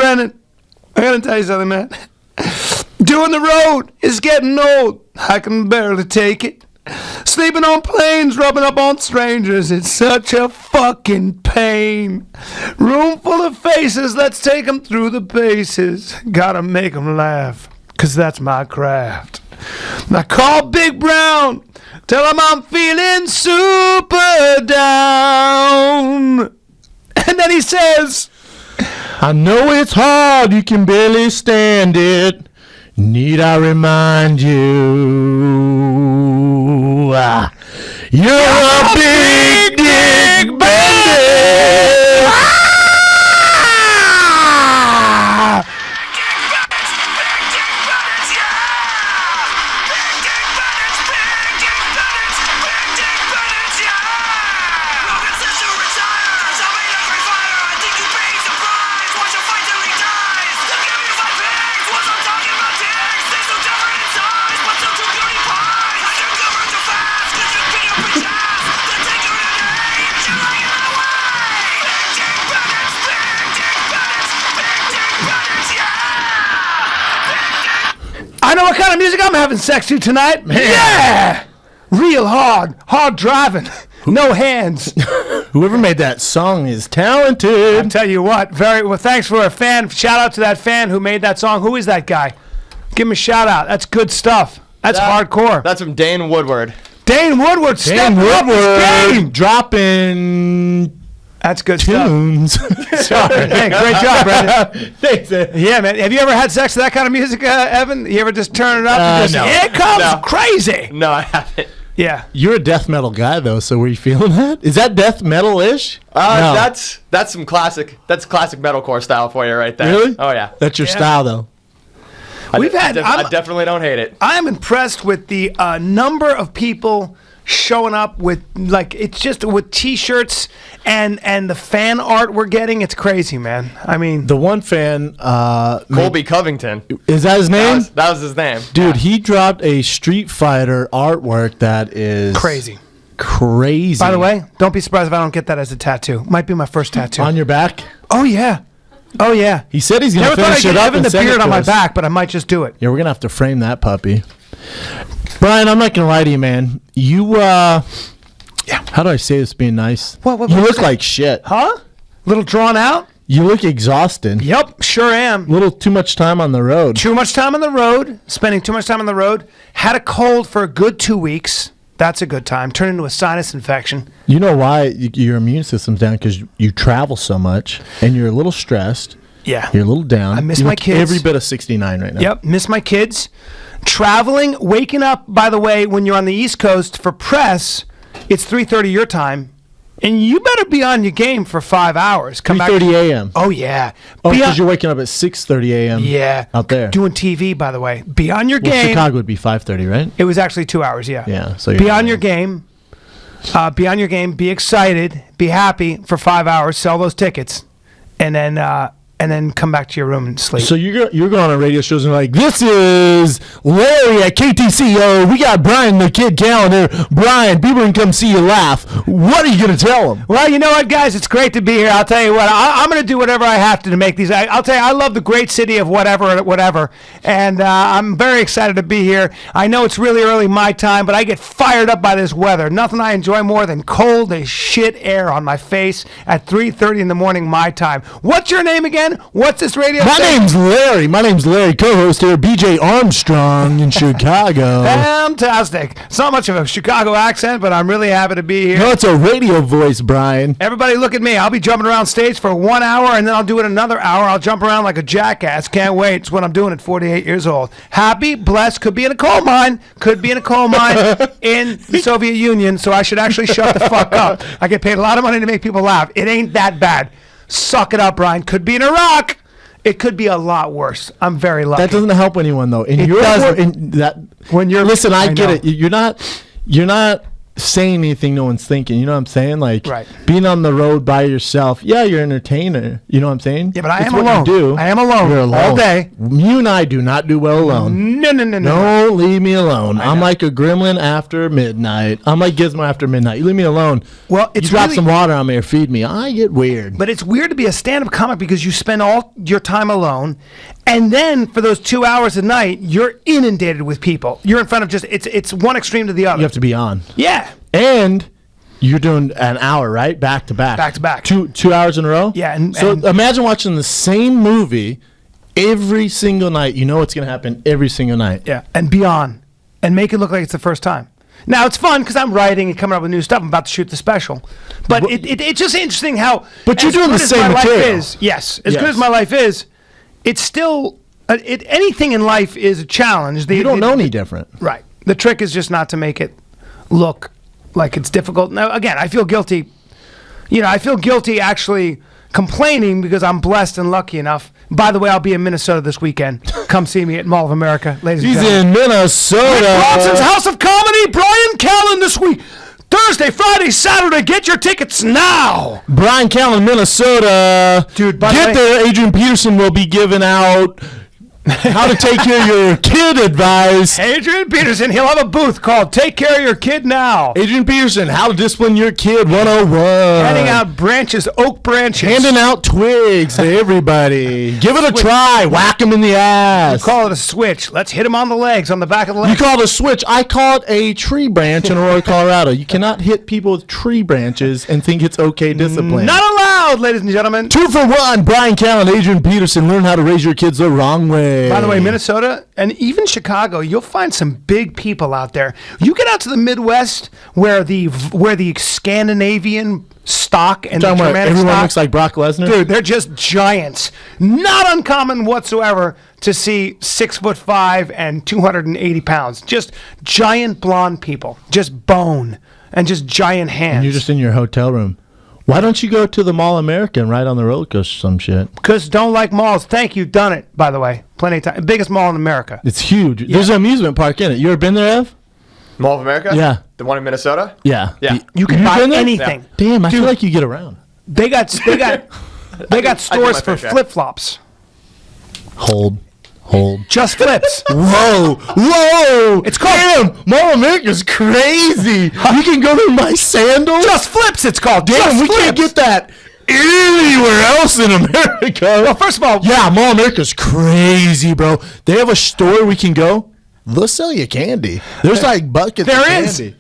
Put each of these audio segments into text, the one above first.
Brennan, I gotta tell you something, man. Doing the road is getting old. I can barely take it. Sleeping on planes, rubbing up on strangers, it's such a fucking pain. Room full of faces, let's take 'em through the paces. Gotta make 'em laugh, 'cause that's my craft. I call Big Brown, tell him I'm feeling super down. And then he says, I know it's hard, you can barely stand it. Need I remind you, you're a big dick bandit. I know what kind of music I'm having sex to tonight. Man. Yeah! Real hard driving, no hands. Whoever made that song is talented. I'll tell you what, very well, thanks for a fan. Shout out to that fan who made that song. Who is that guy? Give him a shout out. That's good stuff. That's hardcore. That's from Dane Woodward. Dane Woodward, dropping. That's good tunes. Sorry. Hey, great job, Brandon. Thanks. Yeah, man. Have you ever had sex to that kind of music, Evan? You ever just turn it up and just, no. here it comes, crazy? No, I haven't. Yeah. You're a death metal guy, though, so were you feeling that? Is that death metal-ish? No. That's some classic metalcore style for you right there. Really? Oh, yeah. That's your style, though. I definitely don't hate it. I am impressed with the number of people showing up with, like, it's just with T-shirts and the fan art we're getting. It's crazy, man. I mean, the one fan, Colby Covington. Is that his name? That was his name. Dude, he dropped a Street Fighter artwork that is crazy. By the way, don't be surprised if I don't get that as a tattoo. Might be my first tattoo. On your back? Oh, yeah. Oh, yeah. He said he's going to finish it up and send it to us. Never thought I'd get the beard on my back, but I might just do it. Yeah, we're going to have to frame that puppy. Bryan, I'm not going to lie to you, man. You, how do I say this being nice? What you look like shit. Huh? Little drawn out? You look exhausted. Yep, sure am. Little too much time on the road. Too much time on the road. Spending too much time on the road. Had a cold for a good 2 weeks. That's a good time. Turned into a sinus infection. You know why your immune system's down? Because you travel so much, and you're a little stressed. Yeah. You're a little down. I miss my kids. Every bit of 69 right now. Yep, miss my kids. Traveling, waking up, by the way, when you're on the East Coast for press, it's 3:30 your time, and you better be on your game for 5 hours. 3:30 a.m. Oh, yeah. Oh, because you're waking up at 6:30 a.m. Yeah. Out there. Doing TV, by the way. Be on your game. Chicago would be 5:30, right? It was actually 2 hours, yeah. Yeah. So be on your game. Be on your game. Be excited. Be happy for 5 hours. Sell those tickets. And then come back to your room and sleep. So you're going on radio shows and like, this is Larry at KTCO. We got Bryan the Kid Calendar. Bryan, people can come see you laugh. What are you going to tell them? Well, you know what, guys? It's great to be here. I'll tell you what. I'm going to do whatever I have to make these. I'll tell you, I love the great city of whatever. And I'm very excited to be here. I know it's really early my time, but I get fired up by this weather. Nothing I enjoy more than cold as shit air on my face at 3:30 in the morning my time. What's your name again? What's this radio station? My name's Larry, co-host here, BJ Armstrong in Chicago. Fantastic. It's not much of a Chicago accent, but I'm really happy to be here. No, it's a radio voice, Bryan. Everybody look at me. I'll be jumping around stage for 1 hour, and then I'll do it another hour. I'll jump around like a jackass. Can't wait. It's what I'm doing at 48 years old. Happy, blessed, could be in a coal mine. Could be in a coal mine in the Soviet Union, so I should actually shut the fuck up. I get paid a lot of money to make people laugh. It ain't that bad. Suck it up, Bryan. Could be in Iraq. It could be a lot worse. I'm very lucky. That doesn't help anyone, though. Listen, I get it. You're not saying anything no one's thinking. You know what I'm saying? Like Right. being on the road by yourself. Yeah, you're an entertainer. You know what I'm saying? Yeah, but I It's am what alone. You do. I am alone You're all day. You and I do not do well alone. No. Don't leave me alone. I'm know. like a gremlin after midnight. I'm like Gizmo after midnight. You leave me alone. Well, it's you drop really- some water on me or feed me. I get weird. But it's weird to be a stand-up comic because you spend all your time alone, and then for those 2 hours a night, you're inundated with people. You're in front of it's one extreme to the other. You have to be on. Yeah. And you're doing an hour, right? Back to back. Back to back. 2 hours in a row? Yeah, and imagine watching the same movie every single night. You know what's going to happen every single night. Yeah, and be on, and make it look like it's the first time. Now it's fun because I'm writing and coming up with new stuff. I'm about to shoot the special, but it's just interesting how. But you're as doing good the as same my life material. is, yes, as Yes. good as my life is, it's still anything in life is a challenge. You don't know any different. Right. The trick is just not to make it look like it's difficult. Now, again, I feel guilty. I feel guilty actually complaining because I'm blessed and lucky enough. By the way, I'll be in Minnesota this weekend. Come see me at Mall of America, ladies and He's gentlemen. in Minnesota. Bronson's House of Comedy, Bryan Callen this week. Thursday, Friday, Saturday. Get your tickets now. Bryan Callen, Minnesota. Dude, by the get way- there. Adrian Peterson will be giving out how to take care of your kid advice. Adrian Peterson, he'll have a booth called Take Care of Your Kid Now. Adrian Peterson, how to discipline your kid 101. Handing out branches, oak branches. Handing out twigs to everybody. Give it a try. Whack him in the ass. Call it a switch. Let's hit him on the legs, on the back of the You legs. call it a switch. I call it a tree branch in Aurora, Colorado. You cannot hit people with tree branches and think it's okay discipline. Not allowed, ladies and gentlemen. 2 for 1. Bryan Callen, Adrian Peterson. Learn how to raise your kids the wrong way. By the way, Minnesota and even Chicago, you'll find some big people out there. You get out to the Midwest where the Scandinavian stock and the Talking about Germanic everyone stock, looks like Brock Lesnar. dude, they're just giants. Not uncommon whatsoever to see 6'5" and 280 pounds. Just giant blonde people, just bone and just giant hands. You're just in your hotel room. Why don't you go to the Mall America and ride on the roller coaster or some shit? Because don't like malls. Thank you. Done it, by the way. Plenty of time. Biggest mall in America. It's huge. There's an amusement park in it. You ever been there, Ev? Mall of America? Yeah. The one in Minnesota? Yeah. Yeah. You can You've buy been there? anything. Damn, I feel like you get around. They got stores my for fair share. flip flops. Hold. Just flips. Whoa. It's called- Damn, Mall America's crazy. You can go to my sandals? Just flips. It's called. Damn, Just we flips. can't get that anywhere else in America. Well, first of all, Yeah, Mall America's crazy, bro. They have a store we can go. They'll sell you candy. There's like buckets There of is. candy.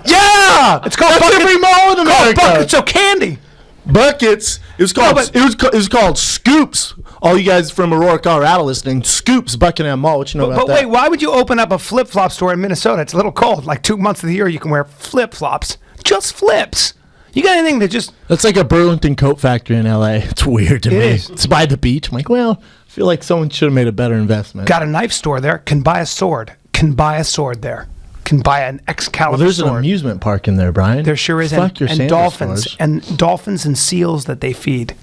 Yeah! It's called That's buckets. every mall in called America. buckets of candy. Buckets. It was called. but- it was called Scoops. All you guys from Aurora, Colorado, listening. Scoops, Buckingham Mall. What you know But about wait, that? why would you open up a flip flop store in Minnesota? It's a little cold. Like 2 months of the year, you can wear flip flops. Just flips. You got anything that just That's like a Burlington coat factory in L.A. It's weird to me. is. It's by the beach. I'm like, well, I feel like someone should have made a better investment. got a knife store there? Can buy a sword. Can buy a sword there. Can buy an Excalibur Well, there's an sword. amusement park in there, Brian. There sure is, Fuck your and Santa dolphins stores. and dolphins and seals that they feed.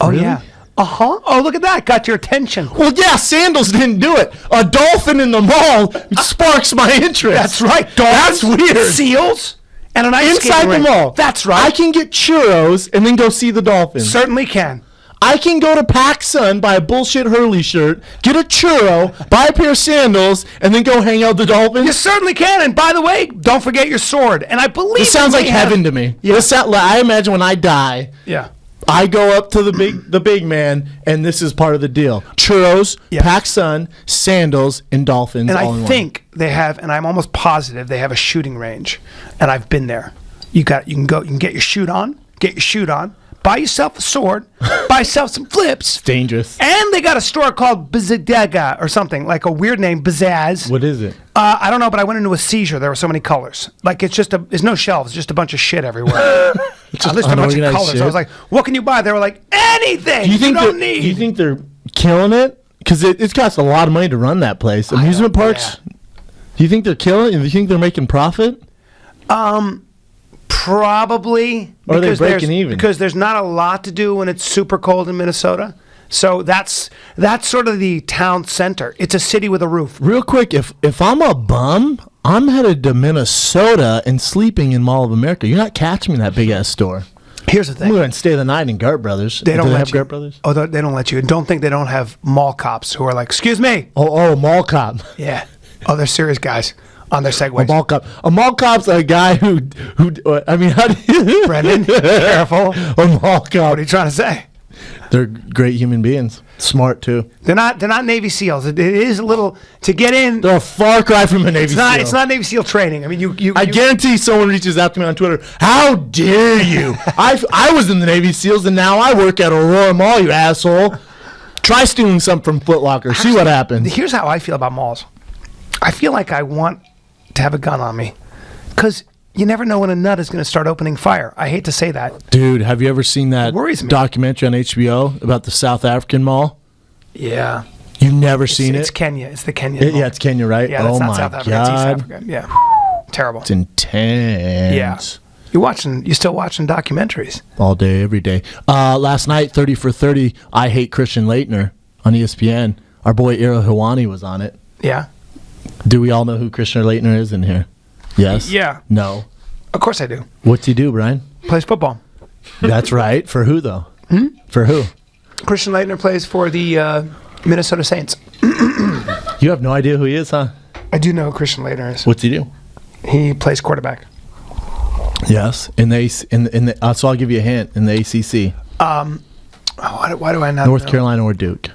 Oh Really? yeah. Oh, look at that! Got your attention. Well, yeah, sandals didn't do it. A dolphin in the mall sparks my interest. That's right. That's Dolphins, weird. Seals and an ice Inside skating the rink. mall. That's right. I can get churros and then go see the dolphins. Certainly can. I can go to PacSun, buy a bullshit Hurley shirt, get a churro, buy a pair of sandals, and then go hang out with the dolphins. You certainly can. And by the way, don't forget your sword. And I believe This sounds that like they have- heaven to me. Yeah. I imagine when I die, Yeah. I go up to the big man, and this is part of the deal: churros, Yeah. PacSun, sandals, and dolphins. And all in I one. think they have, and I'm almost positive they have a shooting range. And I've been there. You can get your shoot on, buy yourself a sword, buy yourself some flips. it's dangerous. And they got a store called Bizadega or something, like a weird name, Bizazz. What is it? I don't know, but I went into a seizure. There were so many colors. Like, there's no shelves, just a bunch of shit everywhere. Just I listed a bunch of unorganized colors. shit. I was like, what can you buy? They were like, anything Do you think don't they're- need. Do you think they're killing it? Because it costs a lot of money to run that place. Amusement parks. yeah. Do you think they're killing it? Do you think they're making profit? Probably. Or are they because breaking there's- even? Because there's not a lot to do when it's super cold in Minnesota. So that's sort of the town center. It's a city with a roof. Real quick, if I'm a bum, I'm headed to Minnesota and sleeping in Mall of America. You're not catching me in that big-ass store. Here's the thing. I'm going to stay the night in Gart Brothers. They don't Do let have you. Gart Brothers? Oh, they don't let you. And don't think they don't have mall cops who are like, excuse me. Oh, mall cop. Yeah. Oh, they're serious guys on their segways. A mall cop's a guy who I mean, how do you... Brendan, careful. A mall cop. What are you trying to say? They're great human beings. Smart, too. They're not Navy SEALs. It is a little, to get in. They're a far cry from a Navy SEAL. It's not Navy SEAL training. I mean, I guarantee someone reaches out to me on Twitter. How dare you? I was in the Navy SEALs, and now I work at Aurora Mall, you asshole. Try stealing something from Foot Locker. See what happens. Here's how I feel about malls. I feel like I want to have a gun on me. Because you never know when a nut is going to start opening fire. I hate to say that. Dude, have you ever seen that worries me. documentary on HBO about the South African mall? Yeah. You've never seen It's it? Kenya. It's the Kenya mall. Yeah, it's Kenya, right? Yeah, that's oh not my South Africa. God. It's East Africa. Yeah. Terrible. It's intense. Yeah. You still watching documentaries? All day, every day. Last night, 30 for 30, I Hate Christian Laettner on ESPN. Our boy Ira Hawani was on it. Yeah. Do we all know who Christian Laettner is in here? Yes? Yeah. No? Of course I do. What's he do, Brian? Plays football. That's right. For who, though? For who? Christian Laettner plays for the Minnesota Saints. You have no idea who he is, huh? I do know who Christian Laettner is. What's he do? He plays quarterback. Yes. So I'll give you a hint. In the ACC. Why do I not North know? Carolina or Duke?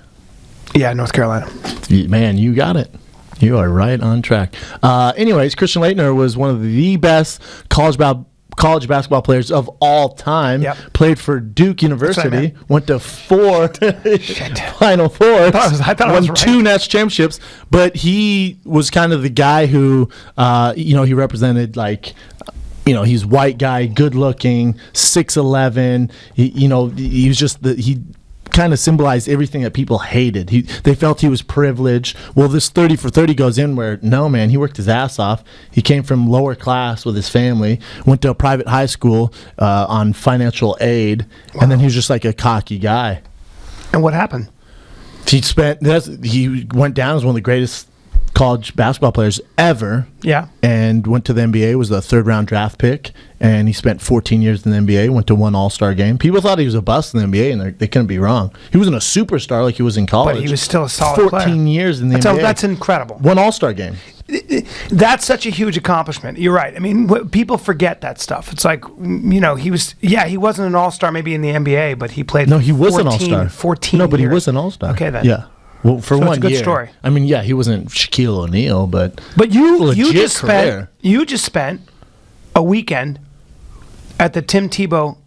Yeah, North Carolina. Man, you got it. You are right on track. Anyways, Christian Laettner was one of the best college basketball players of all time. Yep. Played for Duke University. meant. Went to 4 Final Fours. I thought I was won right. 2 national championships. But he was kind of the guy who, he represented like. He's white guy, good looking, 6'11". He was just he kind of symbolized everything that people hated. They felt he was privileged. Well, this 30 for 30 goes in where, no, man, he worked his ass off. He came from lower class with his family, went to a private high school on financial aid, and then he was just like a cocky guy. And what happened? He went down as one of the greatest college basketball players ever. Yeah. And went to the NBA, was a 3rd round draft pick, and he spent 14 years in the NBA, went to 1 All-Star game. People thought he was a bust in the NBA, and they couldn't be wrong. He wasn't a superstar like he was in college. But he was still a solid 14 player. years in the NBA. That's incredible. 1 All-Star game. That's such a huge accomplishment. You're right. I mean, people forget that stuff. It's like, he wasn't an all-star maybe in the NBA, but he played. No, he was an all-star. 14 No, but years. he was an all-star. Okay, then. Yeah. Well, for So it's 1 a good year. story. I mean, yeah, he wasn't Shaquille O'Neal, but you legit just career. spent a weekend at the Tim Tebow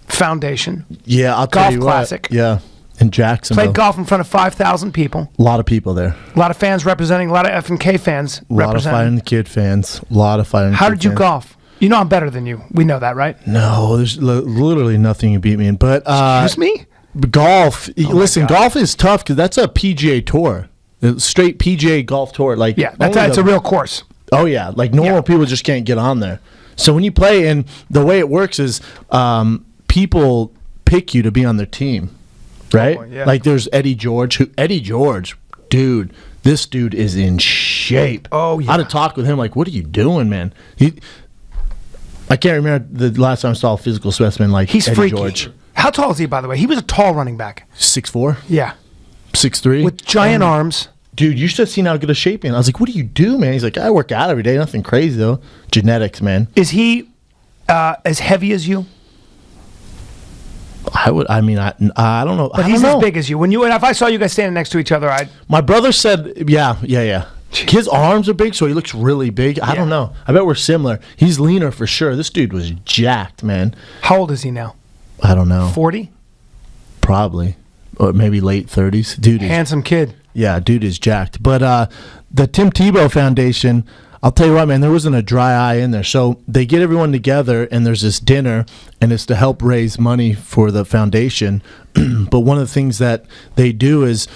Foundation. Yeah, I'll tell Golf you classic. what. Yeah, in Jacksonville. Played golf in front of 5,000 people. A lot of people there. A lot of fans representing. A lot of F&K fans A lot of representing. Fighting the Kid fans. A lot of Fighting the Kid How did you fans. golf? You know I'm better than you. We know that, right? No, there's literally nothing you beat me in. But Excuse me? golf. Listen, God. golf is tough because that's a PGA tour, a straight PGA golf tour. Like Yeah, only that's a real course. Oh yeah, like normal people just can't get on there. So when you play, and the way it works is, people pick you to be on their team, right? Oh, yeah. Like there's Eddie George. Dude, this dude is in shape. Oh, yeah. I had to talk with him. Like, what are you doing, man? I can't remember the last time I saw a physical specimen like He's Eddie freaky. George. How tall is he, by the way? He was a tall running back. 6'4", Yeah. 6'3", With giant arms. Dude, you should have seen how good a shape he is. I was like, what do you do, man? He's like, I work out every day. Nothing crazy, though. Genetics, man. Is he as heavy as you? I don't know. But he's as big as you. If I saw you guys standing next to each other, My brother said, yeah. His arms are big, so he looks really big. I don't know. I bet we're similar. He's leaner for sure. This dude was jacked, man. How old is he now? I don't know. 40? Probably. Or maybe late 30s. Dude is, Handsome kid. yeah, dude is jacked. But the Tim Tebow Foundation, I'll tell you what, man, there wasn't a dry eye in there. So they get everyone together, and there's this dinner, and it's to help raise money for the foundation. But one of the things that they do is,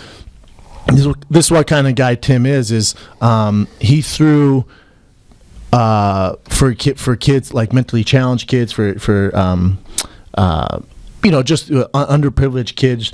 this is what kind of guy Tim is he threw for kids, like mentally challenged kids, for just underprivileged kids,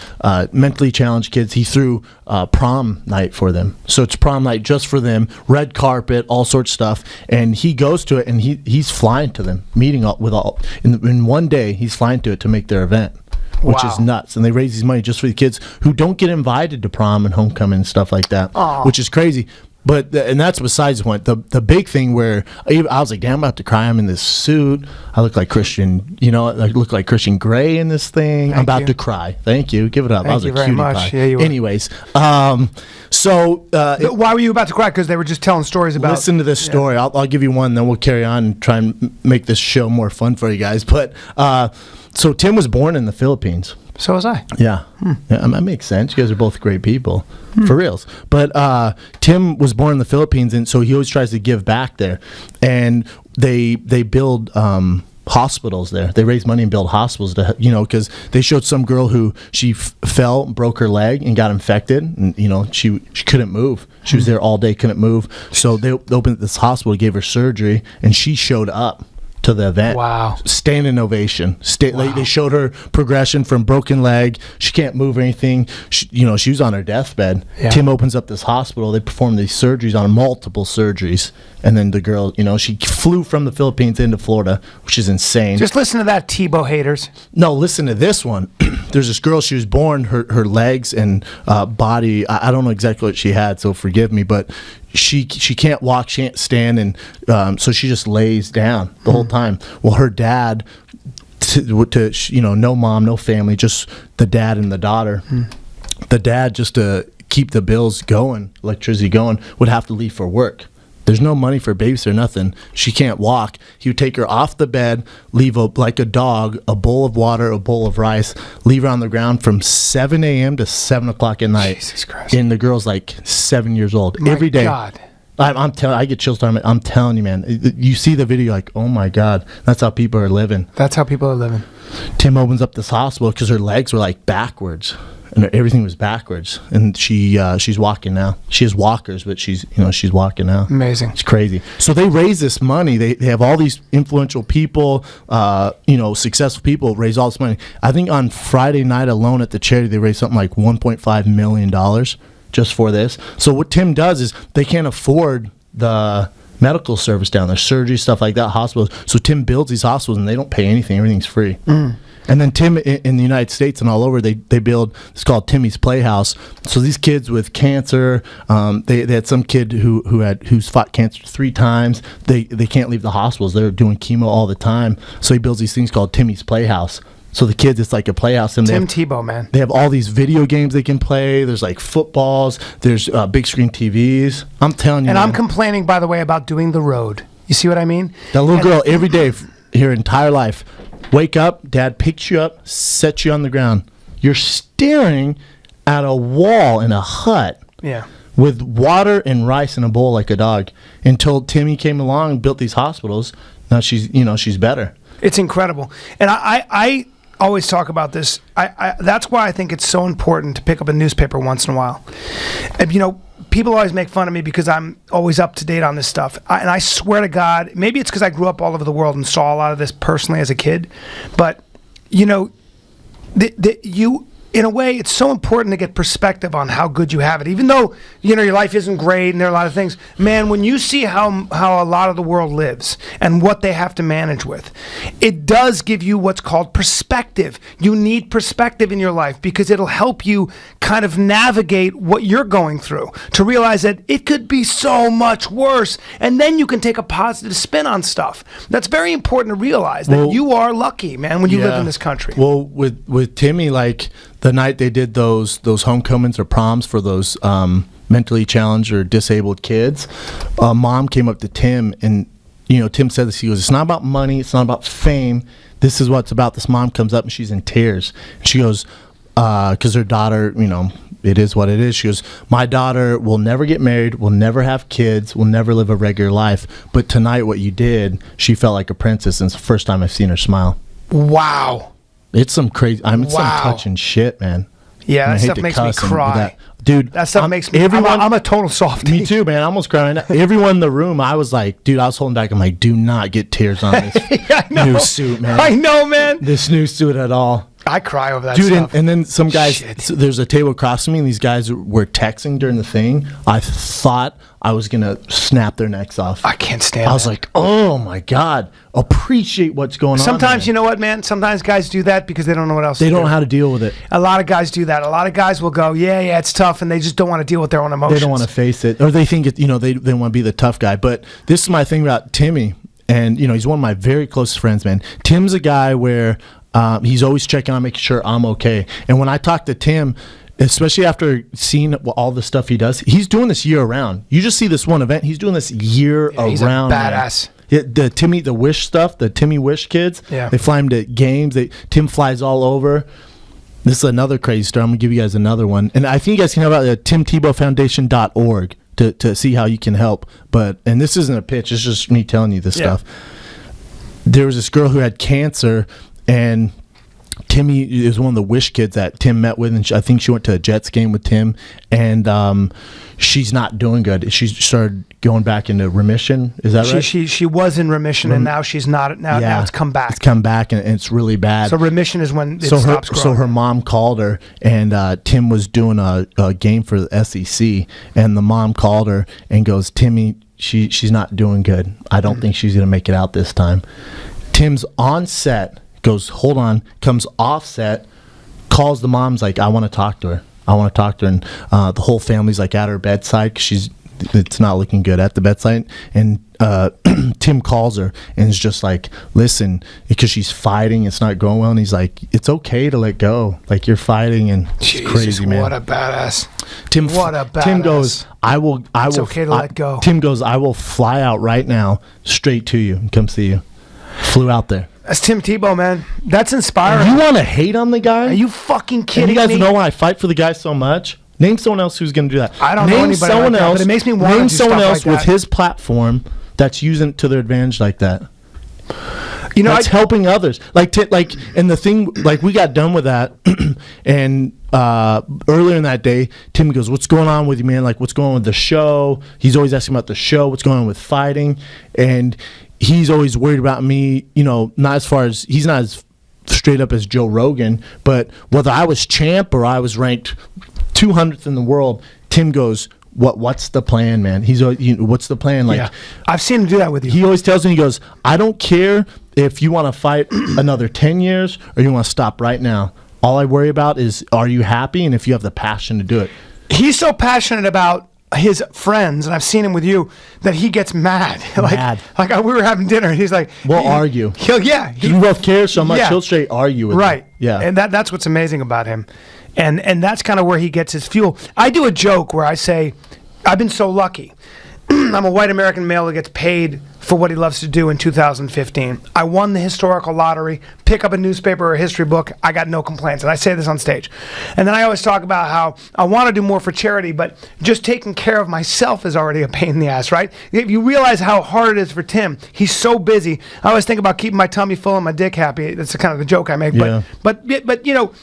mentally challenged kids. He threw prom night for them. So it's prom night just for them, red carpet, all sorts of stuff. And he goes to it, and he's flying to them, meeting up with all. In one day, he's flying to it to make their event, which is nuts. And they raise these money just for the kids who don't get invited to prom and homecoming and stuff like that, which is crazy. But and that's besides the point. The big thing where I was like, damn, I'm about to cry. I'm in this suit. I look like Christian, I look like Christian Grey in this thing. I'm about to cry. Thank you. Give it up. Thank I was you a very cutie much. pie. Yeah, you were. Anyways, Why were you about to cry? Because they were just telling stories about. Listen to this story. I'll give you one, then we'll carry on and try and make this show more fun for you guys. But so Tim was born in the Philippines. So was I. Yeah. Yeah, that makes sense. You guys are both great people, for reals. But Tim was born in the Philippines, and so he always tries to give back there. And they build hospitals there. They raise money and build hospitals to, because they showed some girl who she fell, broke her leg, and got infected, and she couldn't move. She was there all day, couldn't move. So they opened this hospital, gave her surgery, and she showed up to the event. Wow. Standing ovation. They showed her progression from broken leg. She can't move or anything. She was on her deathbed. Yeah. Tim opens up this hospital. They perform these surgeries on multiple surgeries. And then the girl, she flew from the Philippines into Florida, which is insane. Just listen to that, Tebow haters. No, listen to this one. There's this girl, she was born, her legs and body, I don't know exactly what she had, so forgive me, but she can't walk, she can't stand, and so she just lays down the whole time. Well, her dad, no mom, no family, just the dad and the daughter. The dad, just to keep the bills going, electricity going, would have to leave for work. There's no money for babysitter, nothing. She can't walk. He would take her off the bed, leave like a dog, a bowl of water, a bowl of rice, leave her on the ground from 7 a.m. to 7 o'clock at night. Jesus Christ. And the girl's like 7 years old. My every day. God. I'm telling. I get chills. I'm telling you, man. You see the video, like, oh my God, that's how people are living. That's how people are living. Tim opens up this hospital because her legs were like backwards, and everything was backwards. And she's walking now. She has walkers, but she's walking now. Amazing. It's crazy. So they raise this money. They have all these influential people, successful people raise all this money. I think on Friday night alone at the charity, they raised something like $1.5 million just for this. So what Tim does is they can't afford the medical service down there, surgery, stuff like that, hospitals. So Tim builds these hospitals, and they don't pay anything. Everything's free. And then Tim, in the United States and all over, they build, it's called Timmy's Playhouse. So these kids with cancer, they had some kid who's fought cancer 3 times. They can't leave the hospitals. They're doing chemo all the time. So he builds these things called Timmy's Playhouse. So the kids, it's like a playhouse. And Tim Tebow, man. They have all these video games they can play. There's like footballs. There's big screen TVs. I'm telling you. And man, I'm complaining, by the way, about doing the road. You see what I mean? That little girl, every day, her entire life, wake up, dad picks you up, sets you on the ground. You're staring at a wall in a hut. Yeah. With water and rice in a bowl like a dog. Until Timmy came along and built these hospitals. Now she's better. It's incredible. And I always talk about this. That's why I think it's so important to pick up a newspaper once in a while. And, people always make fun of me because I'm always up to date on this stuff. And I swear to God, maybe it's because I grew up all over the world and saw a lot of this personally as a kid. But, in a way, it's so important to get perspective on how good you have it. Even though, your life isn't great and there are a lot of things. Man, when you see how a lot of the world lives and what they have to manage with, it does give you what's called perspective. You need perspective in your life because it'll help you kind of navigate what you're going through to realize that it could be so much worse. And then you can take a positive spin on stuff. That's very important to realize that you are lucky, man, when you live in this country. Well, with Timmy, like, the night they did those homecomings or proms for those mentally challenged or disabled kids, mom came up to Tim, and Tim said this. He goes, "It's not about money. It's not about fame. This is what it's about." This mom comes up and she's in tears. She goes, because her daughter, it is what it is. She goes, "My daughter will never get married, will never have kids, will never live a regular life. But tonight, what you did, she felt like a princess, and it's the first time I've seen her smile." Wow. It's some crazy. It's some touching shit, man. Yeah, that stuff makes me cry. Dude, that stuff makes me. I'm a total softie. Me too, man. I almost crying. Everyone in the room, I was like, dude, I was holding back. I'm like, do not get tears on this new suit, man. I know, man. This new suit at all. I cry over that Dude, stuff. and then some guys, Shit. so there's a table across from me, and these guys were texting during the thing. I thought I was going to snap their necks off. I can't stand I was that. like, oh my God, appreciate what's going on. Sometimes, man. you know what, man? Sometimes guys do that because they don't know what else They to don't do. know how to deal with it. A lot of guys do that. A lot of guys will go, yeah, it's tough, and they just don't want to deal with their own emotions. They don't want to face it, or they think it. You know, they want to be the tough guy. But this is my thing about Timmy, and you know, he's one of my very close friends, man. Tim's a guy where he's always checking on, making sure I'm okay. And when I talk to Tim, especially after seeing all the stuff he does, he's doing this year round. You just see this one event, he's doing this year around. He's a badass. Yeah, the Wish stuff, the Timmy Wish kids. Yeah. They fly him to games. Tim flies all over. This is another crazy story. I'm gonna give you guys another one, and I think you guys can help out at timtebowfoundation.org to see how you can help. And this isn't a pitch; it's just me telling you this stuff. There was this girl who had cancer, and Timmy is one of the Wish kids that Tim met with, and I think she went to a Jets game with Tim, and she's not doing good. She started going back into remission. Is that right? She was in remission, and now she's not. Now it's come back. It's come back, and it's really bad. So remission is when it stops growing. So her mom called her, and Tim was doing a game for the SEC, and the mom called her and goes, Timmy, she's not doing good. I don't think she's going to make it out this time. Tim's on set, goes, hold on, comes off set, calls the mom's like, I want to talk to her. And the whole family's like at her bedside because it's not looking good at the bedside. And Tim calls her and is just like, listen, because she's fighting, it's not going well. And he's like, it's okay to let go. Like, you're fighting, and it's crazy, man. What a badass. Tim goes, It's okay to let go. Tim goes, I will fly out right now straight to you and come see you. Flew out there. That's Tim Tebow, man. That's inspiring. You want to hate on the guy? Are you fucking And kidding you guys me? know why I fight for the guy so much? Name someone else who's going to do that. I don't know anybody like that, but it makes me want to do Name someone stuff else like with that. his platform that's using it to their advantage like that. You know, That's helping others. And the thing, like, we got done with that, and earlier in that day, Tim goes, "What's going on with you, man? Like, what's going on with the show?" He's always asking about the show, what's going on with fighting, and he's always worried about me. You know, not as far as he's not as straight up as Joe Rogan, but whether I was champ or I was ranked 200th in the world, Tim goes, What's the plan, man? He's what's the plan? Like, yeah. I've seen him do that with you. He always tells me, he goes, I don't care if you want to fight another 10 years or you want to stop right now. All I worry about is, are you happy, and if you have the passion to do it. He's so passionate about his friends, and I've seen him with you, that he gets mad. Like we were having dinner, and he's like, we'll argue. You both care so much, he'll straight argue with right. me. Yeah. And that's what's amazing about him. And that's kind of where he gets his fuel. I do a joke where I say, I've been so lucky. I'm a white American male who gets paid for what he loves to do in 2015. I won the historical lottery, pick up a newspaper or a history book, I got no complaints. And I say this on stage. And then I always talk about how I want to do more for charity, but just taking care of myself is already a pain in the ass, right? If you realize how hard it is for Tim, he's so busy. I always think about keeping my tummy full and my dick happy. That's the kind of the joke I make. Yeah. But you know,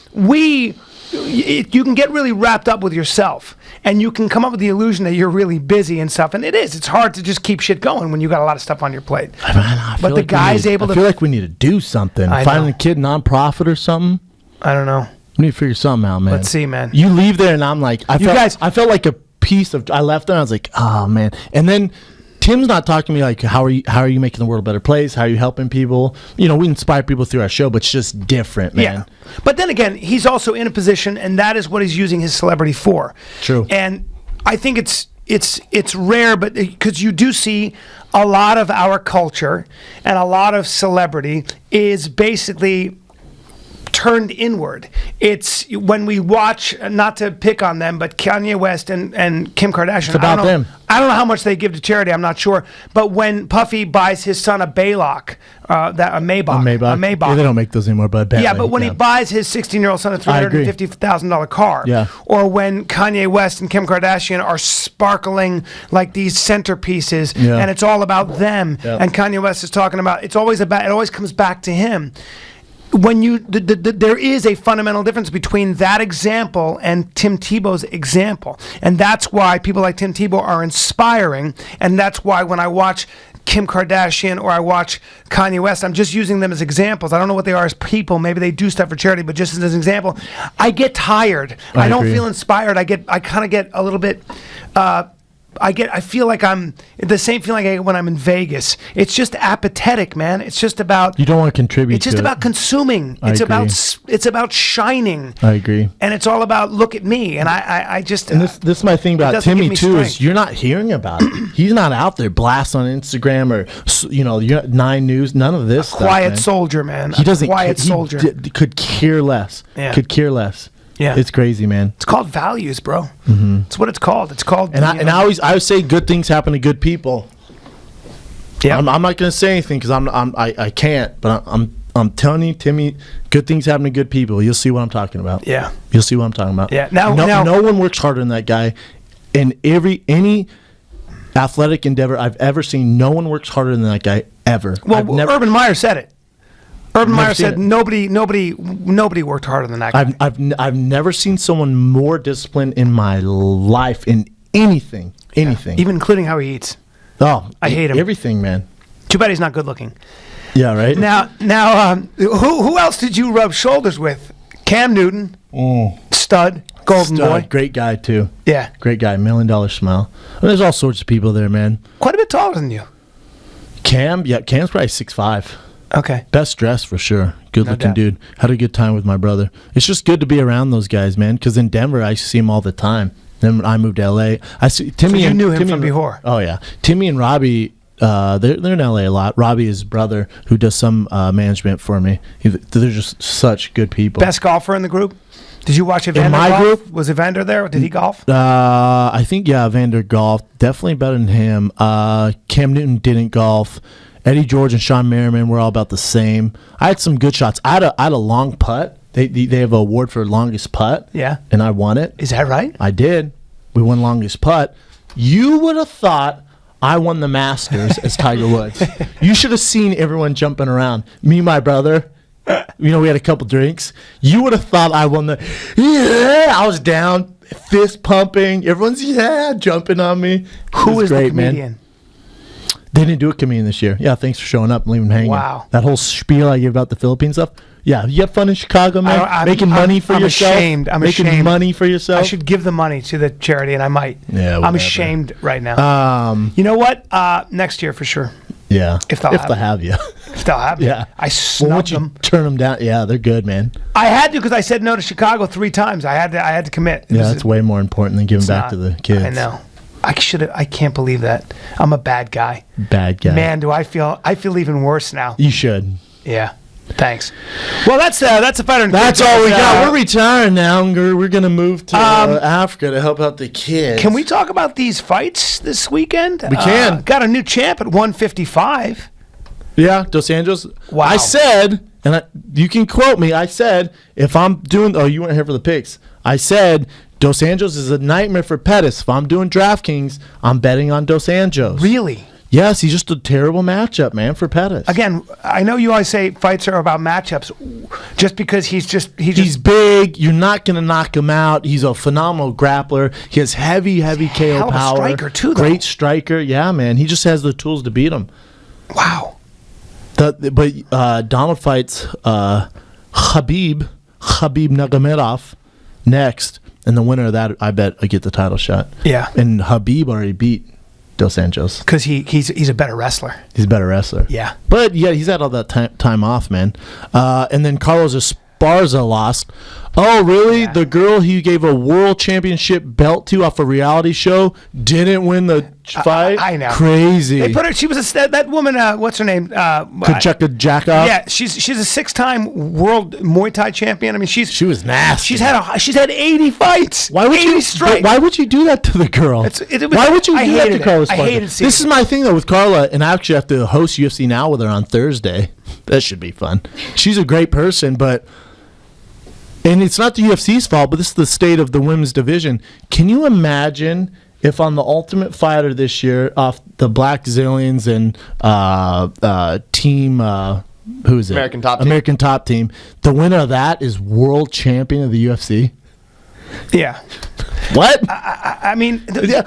you can get really wrapped up with yourself, and you can come up with the illusion that you're really busy and stuff. And it's hard to just keep shit going when you got a lot of stuff on your plate. I But the guy's able to. I feel like we need to do something. I Finding know. a kid nonprofit or something. I don't know. We need to figure something out, man. Let's see, man. You leave there, and I'm like, I felt like a piece of. I left there, and I was like, oh man. And then Tim's not talking to me like, how are you making the world a better place? How are you helping people? You know, we inspire people through our show, but it's just different, man. Yeah. But then again, he's also in a position, and that is what he's using his celebrity for. True. And I think it's rare, but because you do see a lot of our culture and a lot of celebrity is basically turned inward. It's when we watch, not to pick on them, but Kanye West and Kim Kardashian. It's about them. I don't know how much they give to charity. I'm not sure. But when Puffy buys his son a Maybach, a Maybach. Yeah, they don't make those anymore, but Yeah, but when he buys his 16-year-old son a $350,000 car, Yeah. or when Kanye West and Kim Kardashian are sparkling like these centerpieces, Yeah. and it's all about them, Yeah. and Kanye West is talking about, it always comes back to him. When there is a fundamental difference between that example and Tim Tebow's example, and that's why people like Tim Tebow are inspiring, and that's why when I watch Kim Kardashian or I watch Kanye West, I'm just using them as examples. I don't know what they are as people. Maybe they do stuff for charity, but just as an example, I get tired. I don't feel inspired. I kind of get a little bit. I feel like I'm the same feeling I get when I'm in Vegas. It's just apathetic, man. It's just about You don't want to contribute. It's just to about consuming. I agree. It's about shining. I agree. And it's all about look at me. And I just And this is my thing about Timmy too is you're not hearing about it. He's not out there blast on Instagram or you're 9 News. None of this. Quiet soldier, man. He doesn't. Quiet soldier. Could care less. Yeah. Could care less. Yeah, it's crazy, man. It's called values, bro. Mm-hmm. It's what it's called. It's called. I always say good things happen to good people. Yeah, I'm not gonna say anything because I can't. But I'm telling you, Timmy, good things happen to good people. You'll see what I'm talking about. Yeah, you'll see what I'm talking about. Yeah. No one works harder than that guy. In any athletic endeavor I've ever seen, no one works harder than that guy ever. Well, Urban Meyer said it. Urban Meyer said nobody worked harder than that guy. I've never seen someone more disciplined in my life in anything, even including how he eats. Oh, I hate him. Everything, man. Too bad he's not good looking. Yeah, right. Now, who else did you rub shoulders with? Cam Newton, stud, golden boy, great guy too. Yeah, great guy, $1 million smile. There's all sorts of people there, man. Quite a bit taller than you. Cam's probably 6'5". Okay. Best dressed for sure. Good looking dude. Had a good time with my brother. It's just good to be around those guys, man. Because in Denver, I used to see him all the time. Then when I moved to L.A., I see Timmy. So you knew him from before. Oh yeah, Timmy and Robbie. They're in L.A. a lot. Robbie is his brother who does some management for me. They're just such good people. Best golfer in the group. Did you watch Evander golf? Group? Was Evander there? Did he golf? I think Evander golfed. Definitely better than him. Cam Newton didn't golf. Eddie George and Sean Merriman were all about the same. I had some good shots. I had a long putt. They have an award for longest putt. Yeah. And I won it. Is that right? I did. We won longest putt. You would have thought I won the Masters as Tiger Woods. You should have seen everyone jumping around. Me and my brother. We had a couple drinks. You would have thought I won the. Yeah, I was down, fist pumping. Everyone's jumping on me. Who is the comedian? Man. They didn't do a comedian this year. Yeah, thanks for showing up and leaving hanging. Wow. That whole spiel I gave about the Philippine stuff. Yeah, you have fun in Chicago, man. Making money for yourself. I'm ashamed. Making money for yourself. I should give the money to the charity, and I might. Yeah, whatever. I'm ashamed right now. You know what? Next year for sure. Yeah. If they'll have you. If they'll have you. Yeah. I snubbed them. Turn them down. Yeah, they're good, man. I had to because I said no to Chicago 3 times. I had to commit. That's way more important than giving back to the kids. I know. I can't believe that. I'm a bad guy. Bad guy. Man, do I feel even worse now. You should. Yeah. Thanks. Well, that's a fighter. That's all we got. We're retiring now. We're gonna move to Africa to help out the kids. Can we talk about these fights this weekend? We can. Got a new champ at 155. Yeah, Dos Anjos. Wow. I said, and you can quote me. I said if I'm doing. Oh, you weren't here for the picks. I said Dos Anjos is a nightmare for Pettis. If I'm doing DraftKings, I'm betting on Dos Anjos. Really? Yes, he's just a terrible matchup, man, for Pettis. Again, I know you always say fights are about matchups. Just because he's big, you're not going to knock him out. He's a phenomenal grappler. He has heavy KO power. Striker too, though. Great striker. Yeah, man. He just has the tools to beat him. Wow. But Donald fights Khabib Nurmagomedov next, and the winner of that, I bet, I get the title shot. Yeah. And Khabib already beat Dos Anjos because he's a better wrestler. He's a better wrestler. Yeah. But yeah, he's had all that time off, man. And then Carlos Esparza lost. Oh, really? Yeah. The girl he gave a world championship belt to off a reality show didn't win the fight? I know. Crazy. They put her. She was that woman. What's her name? Kucheka Jakov. Yeah, she's a 6-time world Muay Thai champion. I mean, she was nasty. She's had 80 fights. Why would you do that to the girl? Why would you do that to Carla Esparza? I hated seeing this is my thing though with Carla, and I actually have to host UFC Now with her on Thursday. That should be fun. She's a great person, but. And it's not the UFC's fault, but this is the state of the women's division. Can you imagine if on the Ultimate Fighter this year, off the Black Zillions and team, who is it? American Top Team. The winner of that is world champion of the UFC? Yeah. What? I mean.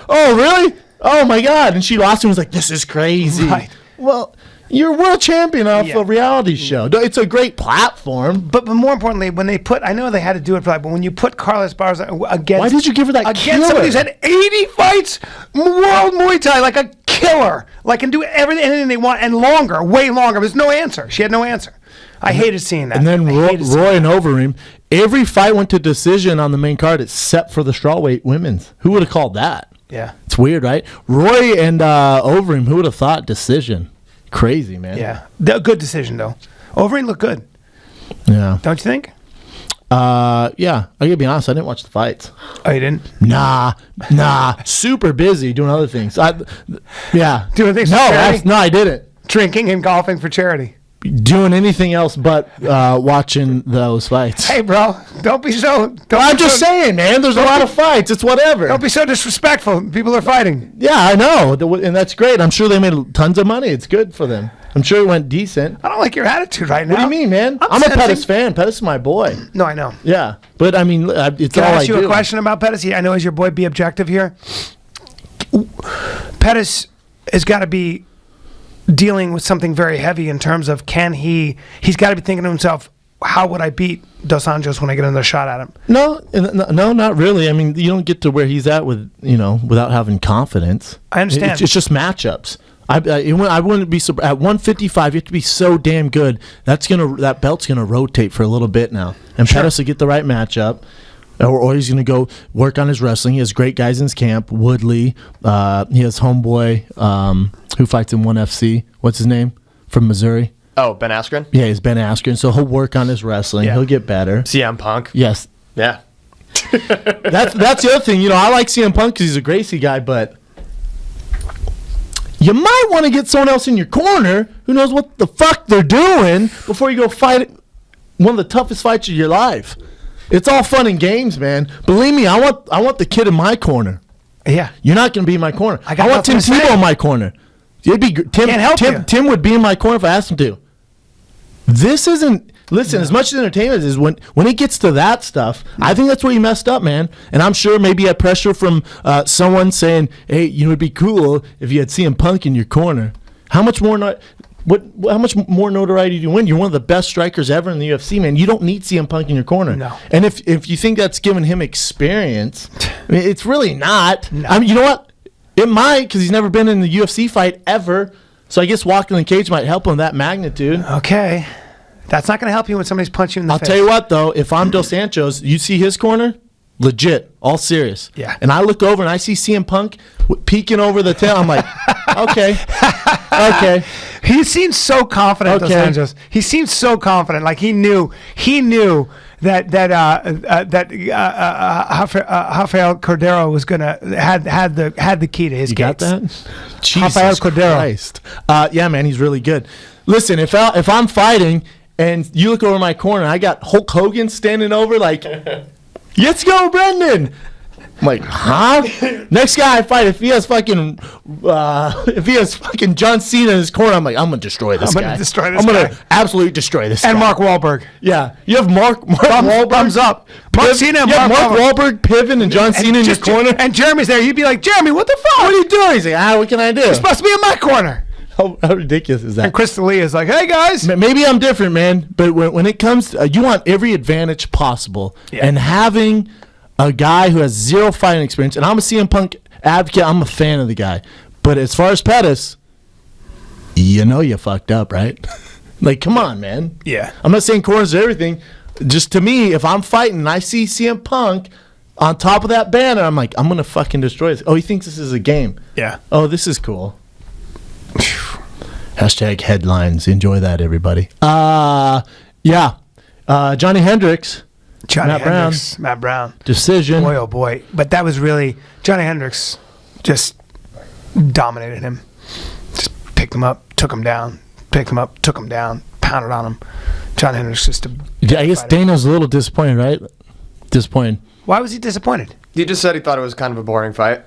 Oh, really? Oh, my God. And she lost and was like, this is crazy. Right. Well, you're world champion off Yeah. a reality show. It's a great platform. But more importantly, when they put, I know they had to do it for that, but when you put Carlos Barza against, Why did you give her that against killer? somebody who's had 80 fights, world Muay Thai, like a killer, like can do anything they want and longer, way longer. There's no answer. She had no answer. I hated seeing that. And then I hated seeing Roy and Overeem, every fight went to decision on the main card except for the strawweight women's. Who would have called that? Yeah. It's weird, right? Roy and Overeem, who would have thought decision? Crazy, man. Yeah. Good decision, though. Overeem looked good. Yeah. Don't you think? Yeah. I gotta be honest, I didn't watch the fights. Oh, you didn't? Nah. Super busy doing other things. Yeah. Doing things for No, charity? no, I didn't. Drinking and golfing for charity. Doing anything else but watching those fights. Hey, bro, don't be so. I'm just saying, man. There's a lot of fights. It's whatever. Don't be so disrespectful. People are fighting. Yeah, I know, and that's great. I'm sure they made tons of money. It's good for them. I'm sure it went decent. I don't like your attitude right now. What do you mean, man? I'm a sensing- Pettis fan. Pettis is my boy. No, I know. Yeah, but I mean, it's Can all I I ask you do. a question about Pettis? I know as your boy, be objective here. Pettis has got to be dealing with something very heavy in terms of he's got to be thinking to himself, how would I beat Dos Anjos when I get another shot at him? No, not really. I mean, you don't get to where he's at without having confidence. I understand. It's just matchups. I wouldn't be surprised. At 155, you have to be so damn good. That belt's gonna rotate for a little bit now, and Sure. Pettis will get the right matchup, or he's gonna go work on his wrestling. He has great guys in his camp. Woodley, he has homeboy who fights in ONE FC. What's his name from Missouri? Oh, Ben Askren? Yeah, he's Ben Askren. So he'll work on his wrestling. Yeah. He'll get better. CM Punk? Yes, Yeah. that's the other thing. I like CM Punk because he's a Gracie guy, but you might want to get someone else in your corner who knows what the fuck they're doing before you go fight one of the toughest fights of your life. It's all fun and games, man. Believe me, I want the kid in my corner. Yeah. You're not going to be in my corner. I got want Tim nothing to say. Tebow in my corner. It'd be Tim. Can't help you. Tim would be in my corner if I asked him to. This isn't. Listen, as much as entertainment is, when it gets to that stuff, I think that's where you messed up, man. And I'm sure maybe you had pressure from someone saying, "Hey, it'd be cool if you had CM Punk in your corner." How much more? How much more notoriety do you win? You're one of the best strikers ever in the UFC, man. You don't need CM Punk in your corner. No. And if you think that's giving him experience, I mean, it's really not. No. I mean, you know what? It might, because he's never been in the UFC fight ever. So I guess walking in the cage might help him that magnitude. Okay. That's not going to help you when somebody's punching you in the I'll face. tell you what, though, if I'm Dos Anjos, you see his corner, legit, all serious. Yeah. And I look over and I see CM Punk peeking over the tail. I'm like, okay. He seemed so confident, Dos Okay. Anjos. He seemed so confident, like he knew that Rafael Cordero was gonna had the key to his You gates. got that? Jesus Rafael Cordero. Christ. Yeah, man, he's really good. Listen, if I'm fighting and you look over my corner, I got Hulk Hogan standing over like, let's go, Brendan. I'm like, huh? Next guy I fight, if he has fucking John Cena in his corner, I'm like, I'm gonna destroy this guy. I'm gonna destroy this I'm guy. gonna absolutely destroy this And guy. Mark Wahlberg. Yeah, you have Mark Wahlberg. Thumbs up. Mark Cena and you have Mark Mark Wahlberg, Piven, and John Cena in your just- corner. And Jeremy's there. You'd be like, Jeremy, what the fuck? What are you doing? He's like, what can I do? You're supposed to be in my corner. How ridiculous is that? And Krista Lee is like, hey guys. Maybe I'm different, man. But when it comes to, you want every advantage possible. Yeah. And having a guy who has zero fighting experience, and I'm a CM Punk advocate, I'm a fan of the guy. But as far as Pettis, you fucked up, right? Like, come on, man. Yeah. I'm not saying corners are everything. Just to me, if I'm fighting and I see CM Punk on top of that banner, I'm like, I'm going to fucking destroy this. Oh, he thinks this is a game. Yeah. Oh, this is cool. Hashtag headlines. Enjoy that, everybody. Yeah. Johnny Hendricks. Matt Matt Brown. Decision. Boy, oh boy. But that was really, Johnny Hendricks just dominated him. Just picked him up, took him down, picked him up, took him down, pounded on him. John Hendricks just a I guess fighter. Dana's a little disappointed, right? Disappointed. Why was he disappointed? He just said he thought it was kind of a boring fight.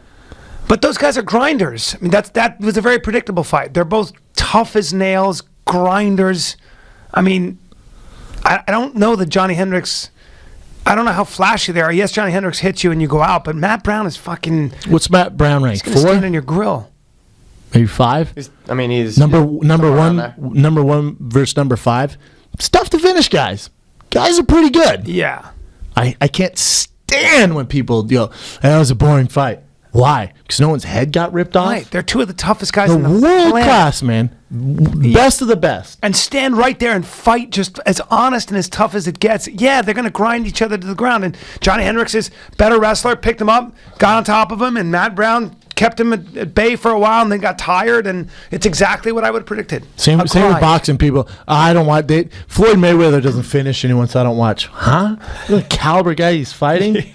But those guys are grinders. I mean, that was a very predictable fight. They're both tough as nails, grinders. I mean, I don't know that Johnny Hendricks, I don't know how flashy they are. Yes, Johnny Hendricks hits you and you go out, but Matt Brown is fucking, What's Matt Brown ranked? he's going to 4? stand in your grill. maybe 5. He's Number somewhere around there. number 1 versus number 5. It's tough to finish, guys. Guys are pretty good. Yeah. I can't stand when people go, that was a boring fight. Why? Because no one's head got ripped off. Right. They're two of the toughest guys The in the world planet. class, man. Best of the best. And stand right there and fight just as honest and as tough as it gets. Yeah, they're going to grind each other to the ground. And Johnny Hendricks is better wrestler, picked him up, got on top of him, and Matt Brown kept him at bay for a while and then got tired. And it's exactly what I would have predicted. Same with boxing people. I don't watch. Floyd Mayweather doesn't finish anyone, so I don't watch. Huh? What caliber guy he's fighting?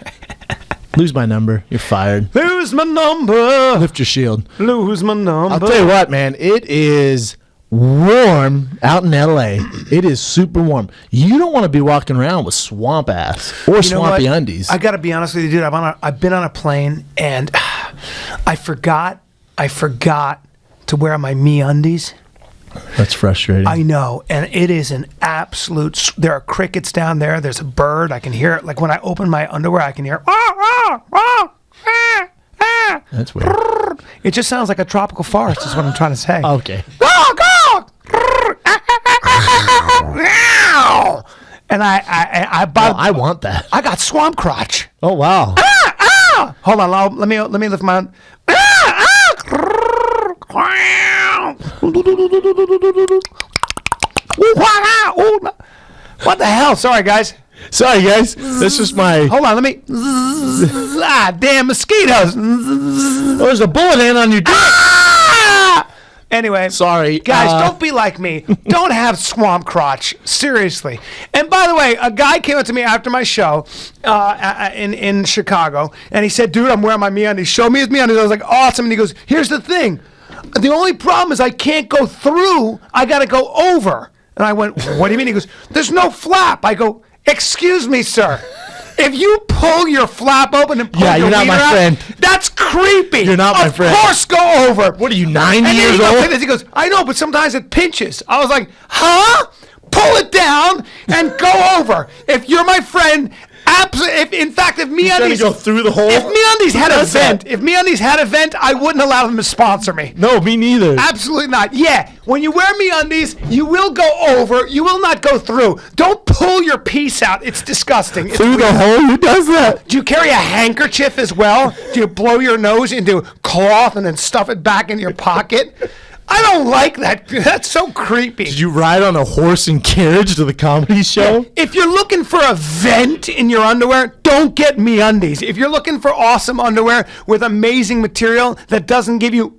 Lose my number. You're fired. Lose my number. Lift your shield. Lose my number. I'll tell you what, man. It is warm out in L.A. It is super warm. You don't want to be walking around with swamp ass or swampy undies. I got to be honest with you, dude. I've been on a plane and I forgot to wear my MeUndies. That's frustrating. I know, and it is an absolute. There are crickets down there. There's a bird. I can hear it. Like when I open my underwear, I can hear. That's weird. It just sounds like a tropical forest. Is what I'm trying to say. Okay. And I want that. I got swamp crotch. Oh wow. Hold on, let me lift my. What the hell? Sorry, guys. Sorry, guys. This is my. Hold on, let me. Damn mosquitoes. There's a bullet in on your dick. Anyway, sorry, guys. Don't be like me. Don't have swamp crotch. Seriously. And by the way, a guy came up to me after my show in Chicago, and he said, "Dude, I'm wearing my MeUndies. Show me his MeUndies." I was like, "Awesome." And he goes, "Here's the thing. The only problem is I can't go through. I got to go over." And I went, "What do you mean?" He goes, "There's no flap." I go, "Excuse me, sir. If you pull your flap open and pull your you're not my wiener friend. out, that's creepy. You're not my friend. Of course, go over." What are you, 90 and years then old? He goes, "I know, but sometimes it pinches." I was like, "Huh? Pull it down and go over. If you're my friend." Absolutely. If MeUndies go through the hole. If MeUndies had a vent, I wouldn't allow them to sponsor me. No, me neither. Absolutely not. Yeah, when you wear MeUndies, you will go over. You will not go through. Don't pull your piece out. It's disgusting. It's Through the hole? Who does that? Do you carry a handkerchief as well? Do you blow your nose into cloth and then stuff it back in your pocket? I don't like that. That's so creepy. Did you ride on a horse and carriage to the comedy show? If you're looking for a vent in your underwear, don't get MeUndies. If you're looking for awesome underwear with amazing material that doesn't give you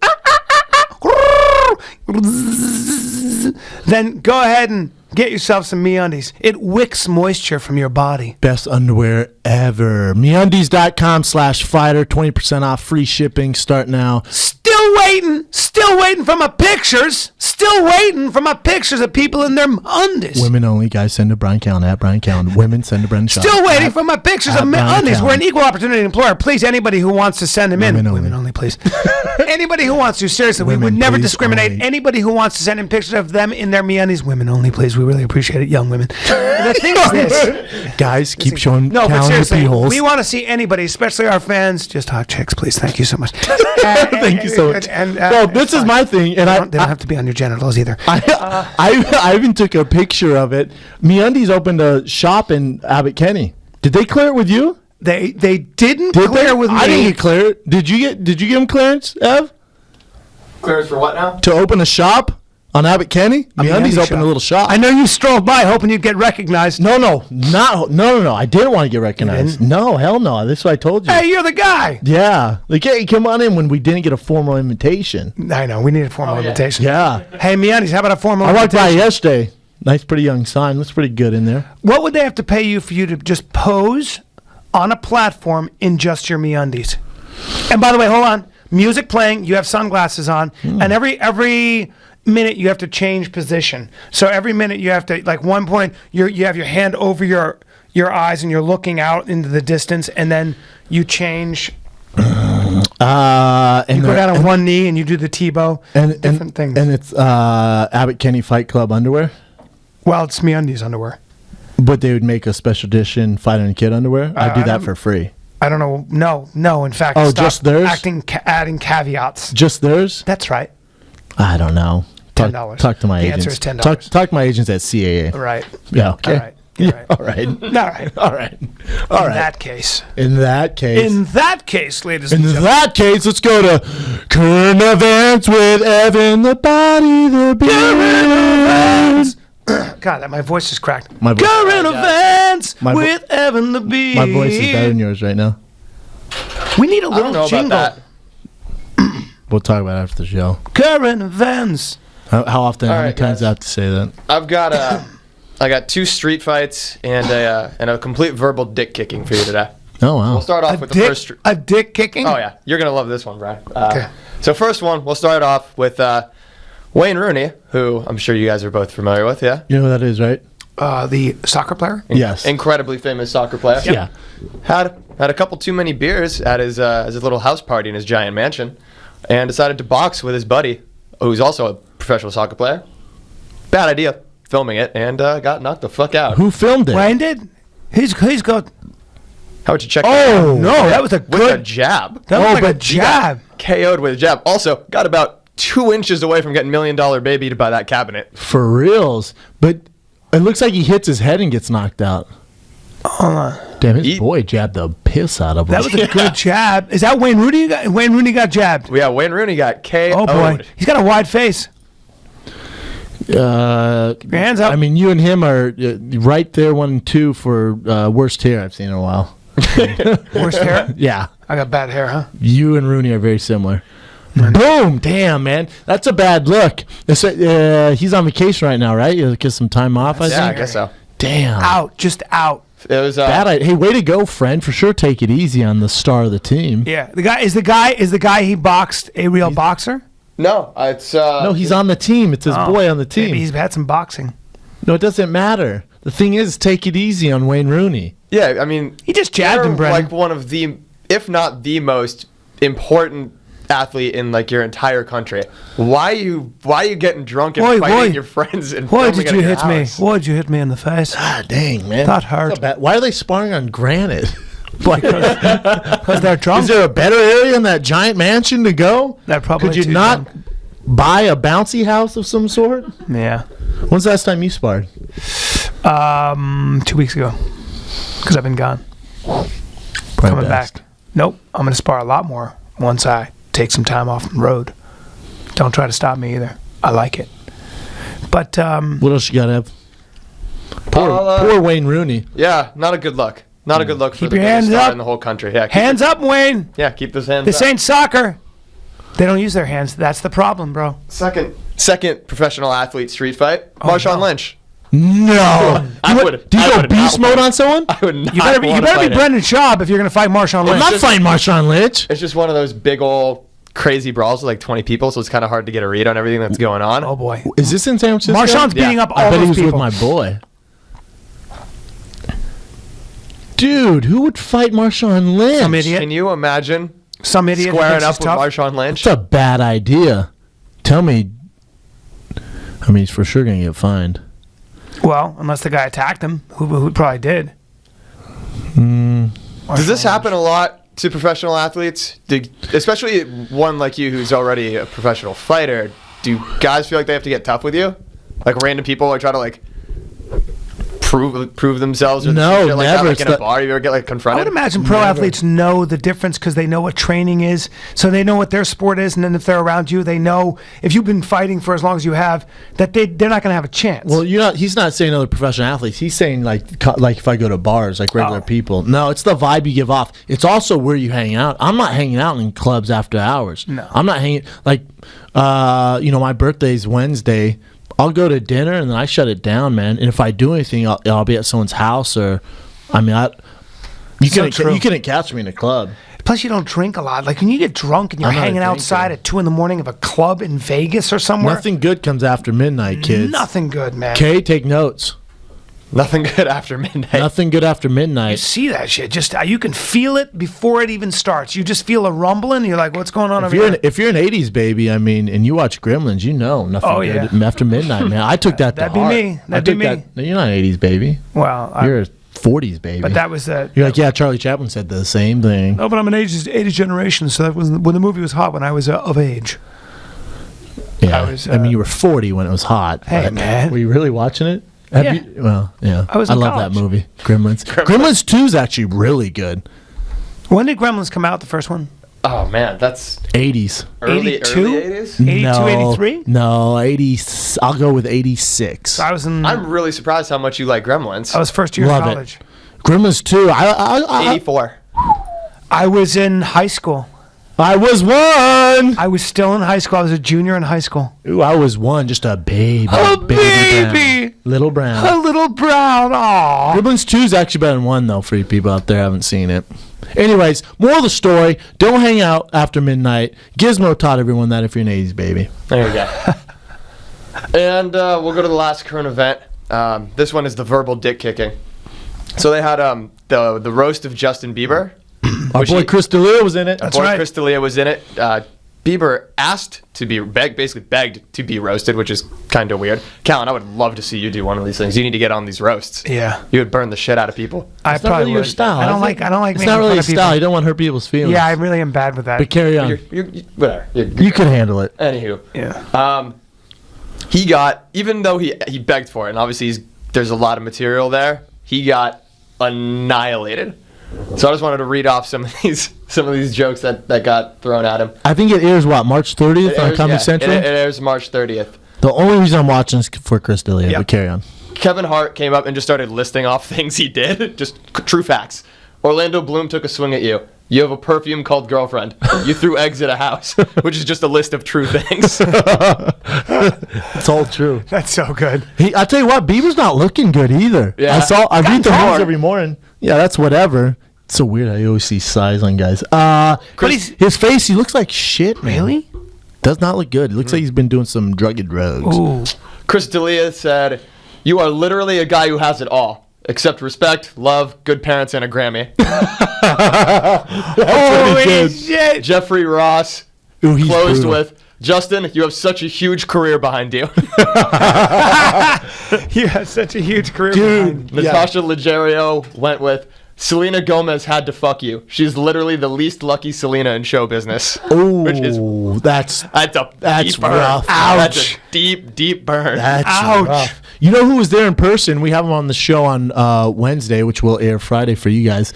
then go ahead and get yourself some MeUndies. It wicks moisture from your body. Best underwear ever. MeUndies.com/fighter. 20% off, free shipping. Start now. Still waiting for my pictures. Still waiting for my pictures of people in their undies. Women only. Guys, send to Bryan Callen at Bryan Callen. Women, send to Brendan Shaw. Still waiting for my pictures of undies. We're an equal opportunity employer. Please, anybody who wants to send them in. Women only, please. Anybody who wants to. Seriously, we would never discriminate. Only. Anybody who wants to send in pictures of them in their MeUndies. Women only, please. We really appreciate it, young women. The thing is this. Guys, keep showing No, but Callen your seriously, pee holes. we want to see anybody, especially our fans, just hot chicks, please. Thank you so much. Thank you so much. Well, this is my thing, and they don't have to be on your genitals either. I even took a picture of it. MeUndies opened a shop in Abbott Kinney. Did they clear it with you? They didn't clear with me. I didn't get cleared. Did you give them clearance, Ev? Clearance for what now? To open a shop on Abbott Kinney? MeUndies opened a little shop. I know you strolled by hoping you'd get recognized. No. I didn't want to get recognized. No, hell no. That's what I told you. Hey, you're the guy. Yeah. Like, hey, come on in when we didn't get a formal invitation. I know. We need a formal invitation. Yeah. Hey, MeUndies, how about a formal I walked by invitation? yesterday. Nice, pretty young sign. Looks pretty good in there. What would they have to pay you for you to just pose on a platform in just your MeUndies? And by the way, hold on. Music playing. You have sunglasses on. And every minute you have to change position. So every minute you have to, like, one point you have your hand over your eyes and you're looking out into the distance, and then you change. And you go down on one knee and you do the Tebow. Different things. And it's Abbott Kinney Fight Club underwear. Well, it's MeUndies underwear. But they would make a special edition Fighter and Kid underwear. I do that for free. I don't know. No. In fact, Oh, stop just theirs? adding caveats. Just theirs? That's right. I don't know. $10. Talk to my The agents. answer is $10. Talk to my agents at CAA. Right. Yeah. Okay. All right. Yeah, all right. All right. All right. In All right. that case. In that case, Ladies and in gentlemen. that case, let's go to current events with Evan, the body, the beat. God, my voice is cracked. My voice- Current events My vo- with Evan the Bee. My voice is better than yours right now. We need a I don't know little jingle. about that. We'll talk about it after the show. Current events. How often? All How many right, times guys. do I have to say that? I've got I got 2 street fights and a complete verbal dick kicking for you today. Oh wow. We'll start off with the first. A dick kicking? Oh yeah, you're gonna love this one, Bryan. Okay. So first one, we'll start off with Wayne Rooney, who I'm sure you guys are both familiar with. Yeah. You know who that is, right? The soccer player? Yes. Incredibly famous soccer player. Yeah. Had a couple too many beers at his little house party in his giant mansion, and decided to box with his buddy, who's also a professional soccer player. Bad idea, filming it, and got knocked the fuck out. Who filmed it? Wayne did? He's got... How would you check that out? Oh No, that was a With a good... jab. That was like a but he jab. KO'd with a jab. Also, got about 2 inches away from getting $1 Million Baby by that cabinet. For reals, but it looks like he hits his head and gets knocked out. Damn, his He- boy jabbed the piss out of him. That was a good jab. Is that Wayne Rooney? Wayne Rooney got jabbed. Yeah, Wayne Rooney got KO'd. Oh, boy. He's got a wide face. Your hands up. I mean, you and him are right there, 1 and 2 for worst hair I've seen in a while. Worst hair? Yeah, I got bad hair, huh? you and Rooney are very similar. Boom! Damn, man, that's a bad look. He's on vacation right now, right? He'll get some time off. I Yeah, I think. guess so. Damn. Out. Just out. It was Bad idea. Hey, way to go, friend. For sure, take it easy on the star of the team. Yeah. Is the guy he boxed a real boxer? no. It's No, he's on the team. It's his boy on the team. Maybe he's had some boxing. No, it doesn't matter. The thing is, take it easy on Wayne Rooney. Yeah, I mean, He just jabbed you're him, Brennan. like one of the, if not the most important athlete in like your entire country. Why you getting drunk and Why- fighting why- your friends and Why filming did at you your hit me? house? Why did you hit me in the face? God dang, man. That hurt. Why are they sparring on granite? Because they're drunk. Is there a better area in that giant mansion to go? They're probably Could you too not drunk. buy a bouncy house of some sort? Yeah. When's the last time you sparred? 2 weeks ago. Because I've been gone. Probably Coming best. back. Nope. I'm going to spar a lot more once I take some time off the road. Don't try to stop me either. I like it. But What else you got, Ev? Poor Wayne Rooney. Yeah, not a good look. Not a good look for Keep the your biggest hands star up. in the whole country. Yeah, keep hands up, Wayne. Yeah, keep those hands This up. ain't soccer. They don't use their hands. That's the problem, bro. Second professional athlete street fight. Marshawn no. Lynch. No. I would. Do you I go would beast not mode want- on someone? I would not You better be wanna fight him. Brendan Schaub if you're going to fight Marshawn I'm Lynch. not fighting Marshawn Lynch. It's just one of those big old crazy brawls with like 20 people, so it's kind of hard to get a read on everything that's going on. Oh, boy. Is this in San Francisco? Marshawn's Yeah. beating up I all bet he those was people. with my boy. Dude, who would fight Marshawn Lynch? Some idiot. Can you imagine Some idiot who squaring thinks up he's with tough. Marshawn Lynch? It's a bad idea. Tell me. I mean, he's for sure going to get fined. Well, unless the guy attacked him, who probably did. Does this happen a lot to professional athletes? Especially one like you who's already a professional fighter. Do guys feel like they have to get tough with you? Like random people are trying to like prove themselves or No, shit like never. that, like It's in a the- bar you ever get like I confronted? would imagine pro athletes know the difference because they know what training is. So they know what their sport is. And then if they're around you, they know if you've been fighting for as long as you have, that they're not going to have a chance. Well, he's not saying other professional athletes. He's saying like if I go to bars, like regular Oh. people. No, it's the vibe you give off. It's also where you hang out. I'm not hanging out in clubs after hours. No. I'm not hanging like, my birthday's Wednesday. I'll go to dinner and then I shut it down, man. And if I do anything, I'll be at someone's house or, you So true. couldn't catch me in a club. Plus, you don't drink a lot. Like when you get drunk and you're I'm not a hanging drinker. outside at 2 a.m. of a club in Vegas or somewhere. Nothing good comes after midnight, kids. Nothing good, man. Okay, take notes. Nothing good after midnight. Nothing good after You midnight. see that shit. Just you can feel it before it even starts. You just feel a rumbling. You're like, what's going on over here? If you're an 80s baby, I mean, and you watch Gremlins, you know nothing Oh, good yeah. after midnight, man. I took that to That'd be heart. me. I That'd be took me. that- No, you're not an 80s baby. Well, You're a 40s baby. but that was the. You're like, yeah, Charlie Chaplin said the same thing. No, but I'm an 80s generation, so that was when the movie was hot when I was of age. Yeah. I was, I mean, you were 40 when it was hot. Hey, but man. Were you really watching it? Yeah. Well, yeah. I was in love college. that movie, Gremlins. Gremlins 2 is actually really good. When did Gremlins come out, the first one? Oh man, that's 80s. early 82? 80s. 82, no, 83? No, 80. I'll go with 86. I was in. I'm really surprised how much you like Gremlins. I was first year Love of it. college. Gremlins 2. I 84. I was in high school. was one. I was still in high school. I was a junior in high school. Ooh, I was one, just a baby. A baby baby. Brown. Little Brown. A little brown. Aw. Gremlins 2 is actually better than 1, though, for you people out there who haven't seen it. Anyways, moral of the story, don't hang out after midnight. Gizmo taught everyone that if you're an 80s baby. There you go. And we'll go to the last current event. This one is the verbal dick kicking. So they had the roast of Justin Bieber. Our boy Chris D'Elia was in it. Our boy Chris D'Elia was in it. Bieber asked to be basically begged to be roasted, which is kind of weird. Callan, I would love to see you do one of these things. You need to get on these roasts. Yeah. You would burn the shit out of people. I It's not probably really your would. style. I don't like It's making not really fun your of people. style. You don't want to hurt people's feelings. Yeah, I really am bad with that. But carry on. Whatever. You can handle it. Anywho. Yeah. He got, even though he begged for it, and obviously there's a lot of material there, he got annihilated. So I just wanted to read off some of these jokes that got thrown at him. I think it airs, March 30th It on airs- Comedy yeah, Central? It airs March 30th. The only reason I'm watching is for Chris D'Elia, Yep. but carry on. Kevin Hart came up and just started listing off things he did. Just true facts. Orlando Bloom took a swing at you. You have a perfume called girlfriend. You threw eggs at a house, which is just a list of true things. It's all true. That's so good. I tell you what, Bieber's not looking good either. Yeah. I read the taller. news every morning. Yeah, that's whatever. It's so weird how you always see size on guys. His face, he looks like shit, man. Really? Does not look good. It looks like he's been doing some drugs. Ooh. Chris D'Elia said, "You are literally a guy who has it all, except respect, love, good parents, and a Grammy." Holy shit. Jeffrey Ross Ooh, he's closed brutal. with, "Justin, you have such a huge career behind you." You have such a huge career. Dude. behind. Natasha Leggero went with, "Selena Gomez had to fuck you. She's literally the least lucky Selena in show business." Ooh, Which is that's deep burn. rough. That's Ouch. a deep, deep burn. That's Ouch. rough. You know who was there in person? We have him on the show on Wednesday, which will air Friday for you guys.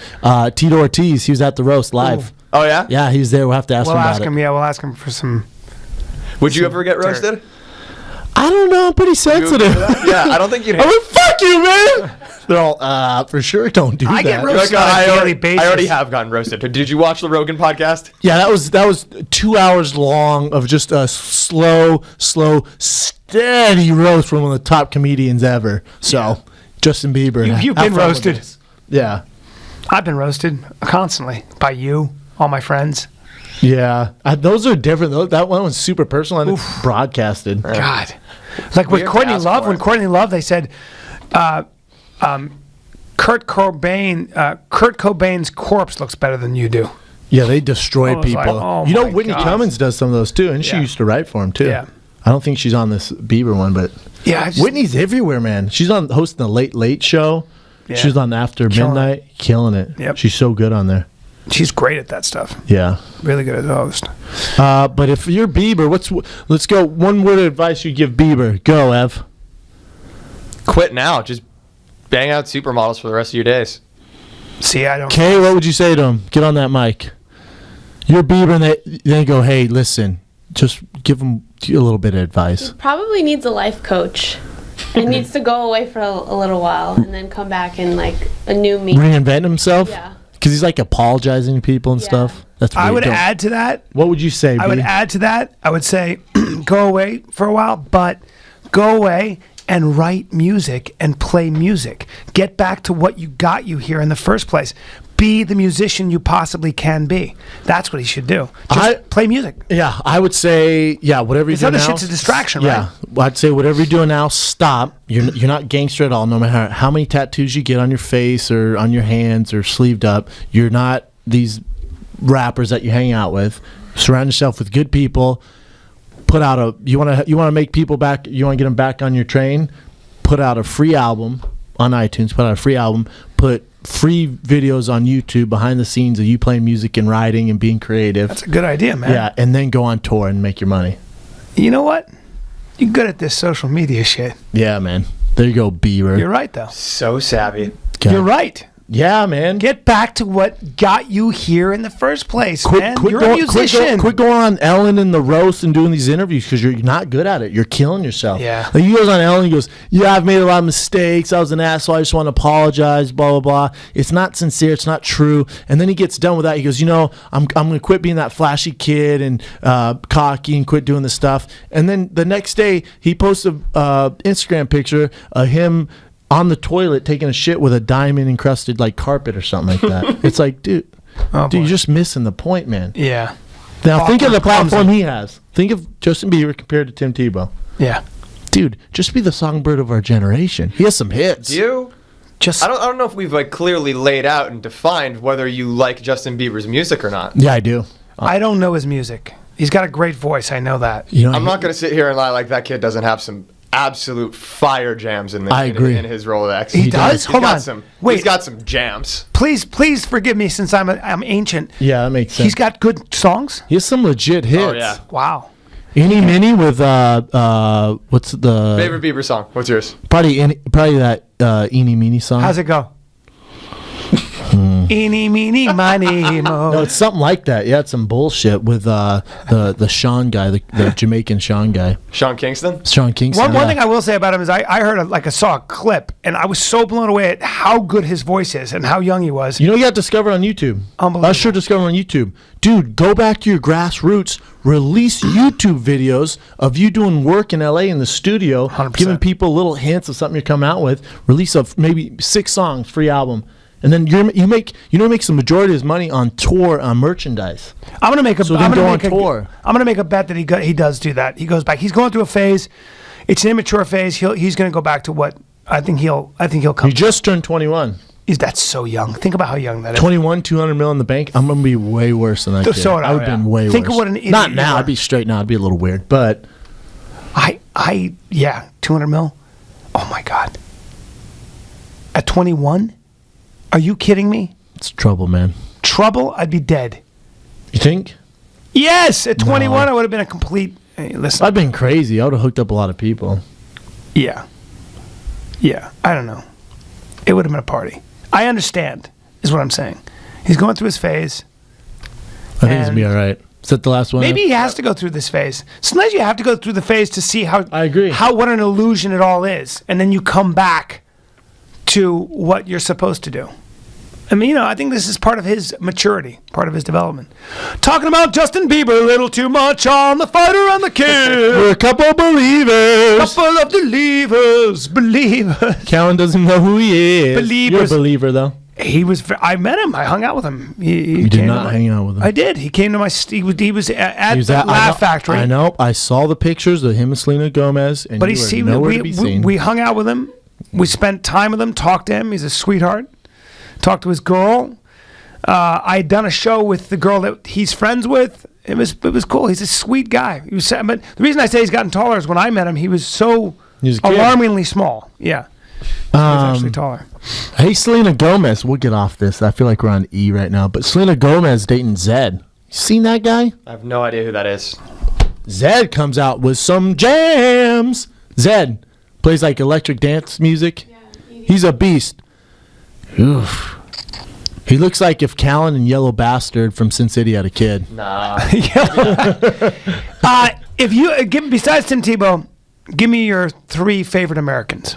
Tito Ortiz. He was at the roast live. Oh yeah? Yeah, he was there. We'll have to ask We'll him about ask it. him. Yeah, we'll ask him for some. Would you ever get roasted? I don't know. I'm pretty sensitive. Yeah, I don't think you'd I'm like, fuck you, man. They're all, for sure, don't do I that. get roasted on a I daily already, basis. I already have gotten roasted. Did you watch the Rogan podcast? Yeah, that was 2 hours long of just a slow, steady roast from one of the top comedians ever. So, Justin Bieber. You've have been fun with roasted. this. Yeah. I've been roasted constantly by you, all my friends. Yeah. Those are different. That one was super personal and it's broadcasted. God. Like with have to Courtney ask Love, for when it. Courtney Love, they said, Kurt Cobain's corpse looks better than you do. Yeah, they destroy I was people. like, oh you know, my Whitney God. Cummings does some of those too, and she Yeah. used to write for him too. Yeah. I don't think she's on this Bieber one, but Yeah, I just, Whitney's everywhere, man. She's on hosting the Late Late Show. Yeah. She's on After Killing Midnight, killing it. Yep. She's so good on there. she's great at that stuff. Yeah. Really good at the host. But if you're Bieber, let's go. One word of advice you give Bieber. Go, Ev. Quit now. Just bang out supermodels for the rest of your days. See, I don't. Kay, what would you say to him? Get on that mic. You're Bieber, and they go, hey, listen, just give him a little bit of advice. Probably needs a life coach. He needs to go away for a little while and then come back in like a new me. Reinvent himself? Yeah. Because he's like apologizing to people and Yeah. stuff. That's I weird. would Don't- add to that. What would you say, I would B? add to that. I would say, go away for a while, but go away and write music and play music. Get back to what got you here in the first place. Be the musician you possibly can be. That's what he should do. Just play music. Yeah, I would say, whatever you This do other now. shit's a distraction, yeah, right? I'd say whatever you're doing now, stop. You're not gangster at all, no matter how many tattoos you get on your face or on your hands or sleeved up. You're not these rappers that you hang out with. Surround yourself with good people. Put out you want to make people back. You want to get them back on your train. Put out a free album on iTunes. Put out a free album. Put free videos on YouTube behind the scenes of you playing music and writing and being creative. That's a good idea, man. Yeah, and then go on tour and make your money. You know what? You're good at this social media shit. Yeah, man. There you go, Bieber. You're right, though. So savvy. God. You're right. Yeah, man. Get back to what got you here in the first place, man. You're a musician. Quit going on Ellen and the roast and doing these interviews because you're not good at it. You're killing yourself. Yeah. Like he goes on Ellen, he goes, "Yeah, I've made a lot of mistakes. I was an asshole. I just want to apologize." Blah blah blah. It's not sincere. It's not true. And then he gets done with that. He goes, I'm gonna quit being that flashy kid and cocky and quit doing this stuff. And then the next day he posts a Instagram picture of him on the toilet taking a shit with a diamond encrusted like carpet or something like that. It's like, dude, you're just missing the point, man. Yeah. Now think of the platform he has. Think of Justin Bieber compared to Tim Tebow. Yeah. Dude, just be the songbird of our generation. He has some hits. I don't know if we've like clearly laid out and defined whether you like Justin Bieber's music or not. Yeah, I do. I don't know his music. He's got a great voice. I know that. I'm not going to sit here and lie like that kid doesn't have some absolute fire jams in agree. in his Rolodex. He does? Hold on. He's got some jams. Please forgive me since I'm ancient. Yeah, that makes sense. He's got good songs? He has some legit hits. Oh yeah. Wow. Eeny Meeny with what's the Favorite Bieber song? What's yours? Probably that Eeny Meeny song. How's it go? Eeny, meeny, miny, mo. No, it's something like that. Yeah, it's some bullshit with the Sean guy, the Jamaican Sean guy. Sean Kingston? Sean Kingston. One thing I will say about him is I heard I saw a clip and I was so blown away at how good his voice is and how young he was. You know, you got discovered on YouTube. Unbelievable. Usher discovered on YouTube. Dude, go back to your grassroots. Release YouTube videos of you doing work in LA in the studio, 100%. giving people little hints of something you're coming out with. Release maybe 6 songs, free album. And then you make the majority of his money on tour on merchandise. I'm gonna make a tour. I'm gonna make a bet that he does do that. He goes back. He's going through a phase. It's an immature phase. He's gonna go back to what I think he'll come. He just turned 21. That's so young. Think about how young that is. 21, 200 mil in the bank. I'm gonna be way worse than that. Kid. So I would have been way worse. Think of what an idiot Not now. you are. I'd be straight now. I'd be a little weird, but 200 mil. Oh my god. At 21. Are you kidding me? it's trouble, man. Trouble? I'd be dead. You think? Yes, at 21, No. I would have been a complete. Hey, listen. I've been crazy. I would have hooked up a lot of people. Yeah. I don't know. It would have been a party. I understand, is what I'm saying. He's going through his phase. I think it's gonna be all right. Is that the last one? Maybe he has to go through this phase. Sometimes you have to go through the phase to see how. I agree. What an illusion it all is, and then you come back to what you're supposed to do. I mean, I think this is part of his maturity, part of his development. Talking about Justin Bieber a little too much on The Fighter and the Kid. We're a couple of believers. Couple of believers. Callan doesn't know who he is. Believers. You're a believer, though. I met him. I hung out with him. You did not hang out with him. I did. He came to my. He was at the Laugh Factory. I know. I saw the pictures of him and Selena Gomez, and But you were nowhere to be seen. we hung out with him. We spent time with him. Talked to him. He's a sweetheart. Talked to his girl. I had done a show with the girl that he's friends with. It was cool. He's a sweet guy. But the reason I say he's gotten taller is when I met him, he was so alarmingly small. Yeah. He was actually taller. Hey, Selena Gomez. We'll get off this. I feel like we're on E right now. But Selena Gomez dating Zed. You seen that guy? I have no idea who that is. Zed comes out with some jams. Zed plays like electric dance music. Yeah, he's a beast. Oof. He looks like if Callan and Yellow Bastard from Sin City had a kid. Nah. If you besides Tim Tebow, give me your 3 favorite Americans.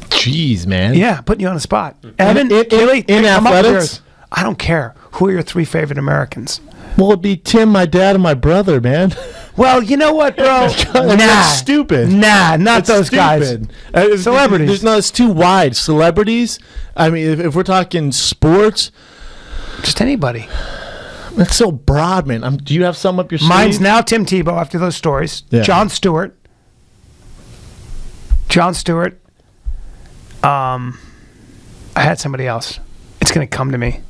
Jeez, man. Yeah, putting you on the spot. Evan, in athletics? I don't care. Who are your 3 favorite Americans? Well, it'd be Tim, my dad, and my brother, man. Well, you know what, bro? That's stupid. Nah, not That's those stupid. guys. Celebrities. It's too wide. Celebrities. I mean, if we're talking sports, just anybody. That's so broad, man. Do you have some up your sleeve? Mine's now Tim Tebow after those stories. Yeah. Jon Stewart. I had somebody else. It's going to come to me.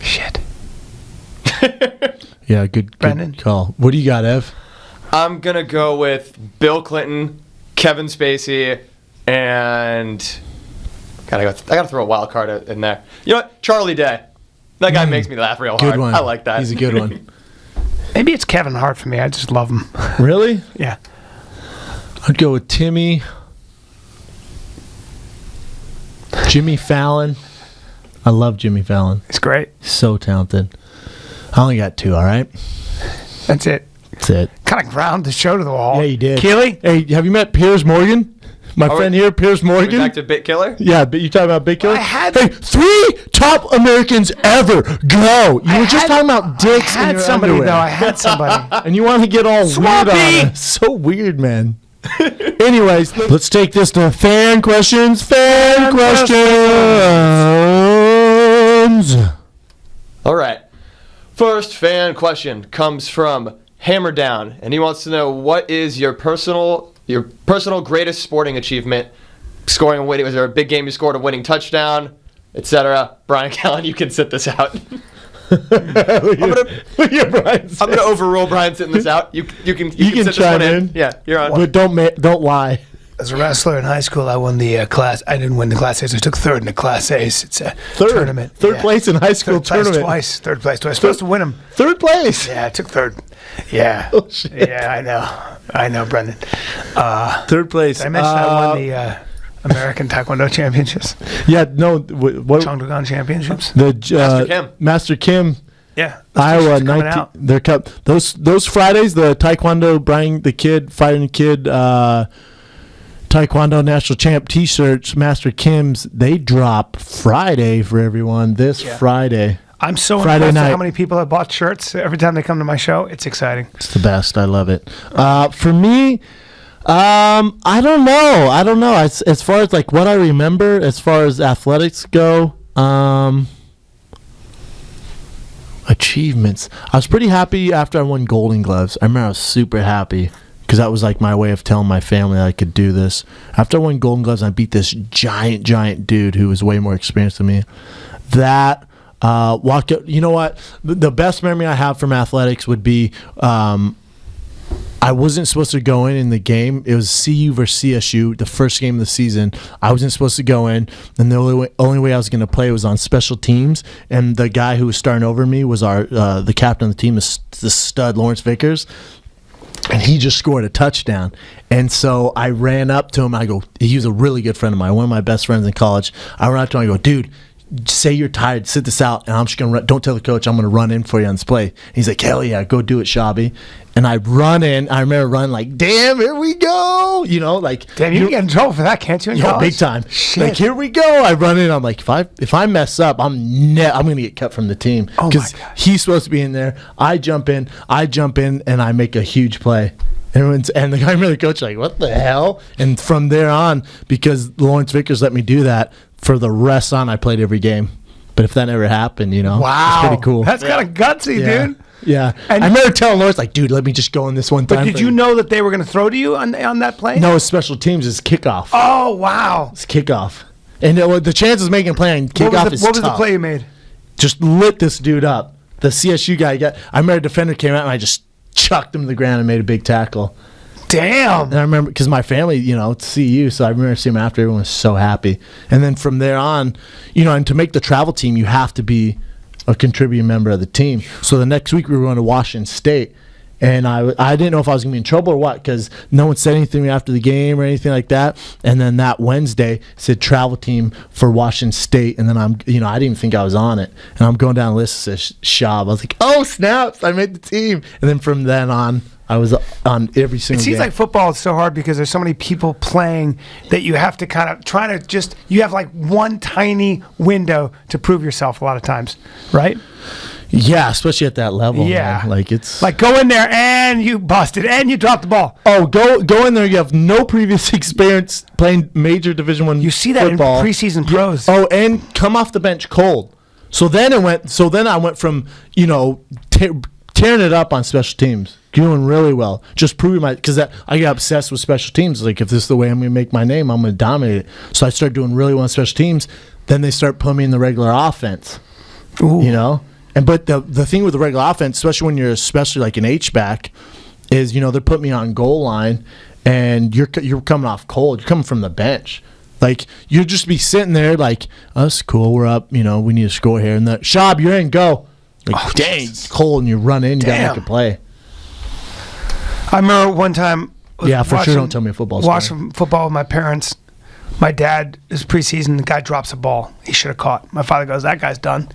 Shit. Yeah, good call. What do you got, Ev? I'm going to go with Bill Clinton, Kevin Spacey, and I got to throw a wild card in there. You know what? Charlie Day. That guy makes me laugh real hard. Good one. I like that. He's a good one. Maybe it's Kevin Hart for me. I just love him. Really? Yeah. I'd go with Timmy. Jimmy Fallon. I love Jimmy Fallon. He's great. So talented. I only got 2, all right? That's it. That's it. Kind of ground the show to the wall. Yeah, you did. Keely? Hey, have you met Piers Morgan? My friend here, Piers Morgan. Back to Bit Killer? Yeah, but you talking about Big Killer? I had- Hey, 3 top Americans ever. Go. You were just talking about dicks I in had your somebody, underwear. though. I had somebody. And you want to get all Swampy! weird on it. So weird, man. Anyways, let's take this to fan questions. Fan questions. All right. First fan question comes from Hammer Down, and he wants to know, what is your personal greatest sporting achievement? Scoring a winning, was there a big game you scored a winning touchdown, etc.? Brian Callen, you can sit this out. I'm gonna overrule Brian sitting this out. You can sit this chime one in. Yeah, you're on. But don't lie. As a wrestler in high school, I won the class. I didn't win the Class A's. I took third in the Class A's. It's a tournament. Third Yeah. place in high school Third place tournament. twice. Third place twice. Supposed to win them. Third place. Yeah, I took third. Yeah. Oh, shit. Yeah, I know, Brendan. Third place. Did I mention I won the American Taekwondo Championships? Yeah, no. What? Chongdogan Championships? The Master Kim. Yeah. Iowa Those t-shirts are coming 19. out. They're cut. Those Fridays, the Taekwondo Bryan the Kid fighting the kid. Taekwondo National Champ T-shirts, Master Kim's, they drop Friday for everyone this Friday. I'm so Friday impressed night. at how many people have bought shirts every time they come to my show. It's exciting. It's the best. I love it. For me, I don't know. As far as like what I remember, as far as athletics go, achievements. I was pretty happy after I won Golden Gloves. I remember I was super happy. Because that was like my way of telling my family that I could do this. After I won Golden Gloves, I beat this giant dude who was way more experienced than me. That walk out. You know what? The best memory I have from athletics would be I wasn't supposed to go in the game. It was CU versus CSU, the first game of the season. I wasn't supposed to go in, and the only way I was going to play was on special teams. And the guy who was starting over me was the captain of the team, the stud Lawrence Vickers. And he just scored a touchdown. And so I ran up to him. I go, he was a really good friend of mine, one of my best friends in college. I ran up to him. I go, dude, say you're tired. Sit this out. And I'm just going to run. Don't tell the coach. I'm going to run in for you on this play. And he's like, hell yeah, go do it, Shabby. And I run in. I remember running like, damn, here we go. You know, like. Damn, you can get in trouble for that, can't you? In Yo, college? big time. Shit. Like, here we go. I run in. I'm like, if I mess up, I'm going to get cut from the team. Oh, my Because gosh. he's supposed to be in there. I jump in, and I make a huge play. And the guy really coach like, what the hell? And from there on, because Lawrence Vickers let me do that, for the rest on, I played every game. But if that never happened, you know, Wow. it's pretty cool. That's kind of gutsy, yeah. dude. Yeah. And- I remember telling Lawrence, like, dude, let me just go in this one time. But did you know that they were going to throw to you on that play? No, it's special teams. It's kickoff. Oh, wow. It's kickoff. And the chances of making a play on kickoff is What was the tough. play you made? Just lit this dude up. The CSU guy I remember a defender came out and I just chucked him to the ground and made a big tackle. Damn. And I remember, because my family, you know, it's CU, so I remember seeing him after. Everyone was so happy. And then from there on, you know, and to make the travel team, you have to be a contributing member of the team. So the next week we were going to Washington State. And I didn't know if I was going to be in trouble or what, because no one said anything to me after the game or anything like that. And then that Wednesday it said travel team for Washington State. And then I didn't even think I was on it. And I'm going down the list, it says Shab. I was like, oh, snaps, I made the team. And then from then on, I was on every single It seems game. like football is so hard because there's so many people playing that you have to kind of try to just, you have like one tiny window to prove yourself a lot of times, right? Yeah, especially at that level. Yeah. Man. Like it's Like go in there and you busted and you dropped the ball. go in there. You have no previous experience playing major Division I. You see that football. in preseason pros. Oh, and come off the bench cold. So then I went from tearing it up on special teams, doing really well, just proving because I got obsessed with special teams. Like if this is the way I'm going to make my name, I'm going to dominate it. So I started doing really well on special teams. Then they start putting me in the regular offense. Ooh. You know. But the thing with the regular offense, especially when you're like an H-back, is, you know, they're putting me on goal line and you're coming off cold. You're coming from the bench. Like, you'll just be sitting there like, oh, that's cool. We're up. You know, we need to score here. And Shab, you're in. Go. Like, dang, Cole, and you run in, you got to make a play. I remember one time. Yeah, for sure. Don't tell me a football story. Watching football with my parents. My dad is preseason. The guy drops a ball. He should have caught. My father goes, "That guy's done."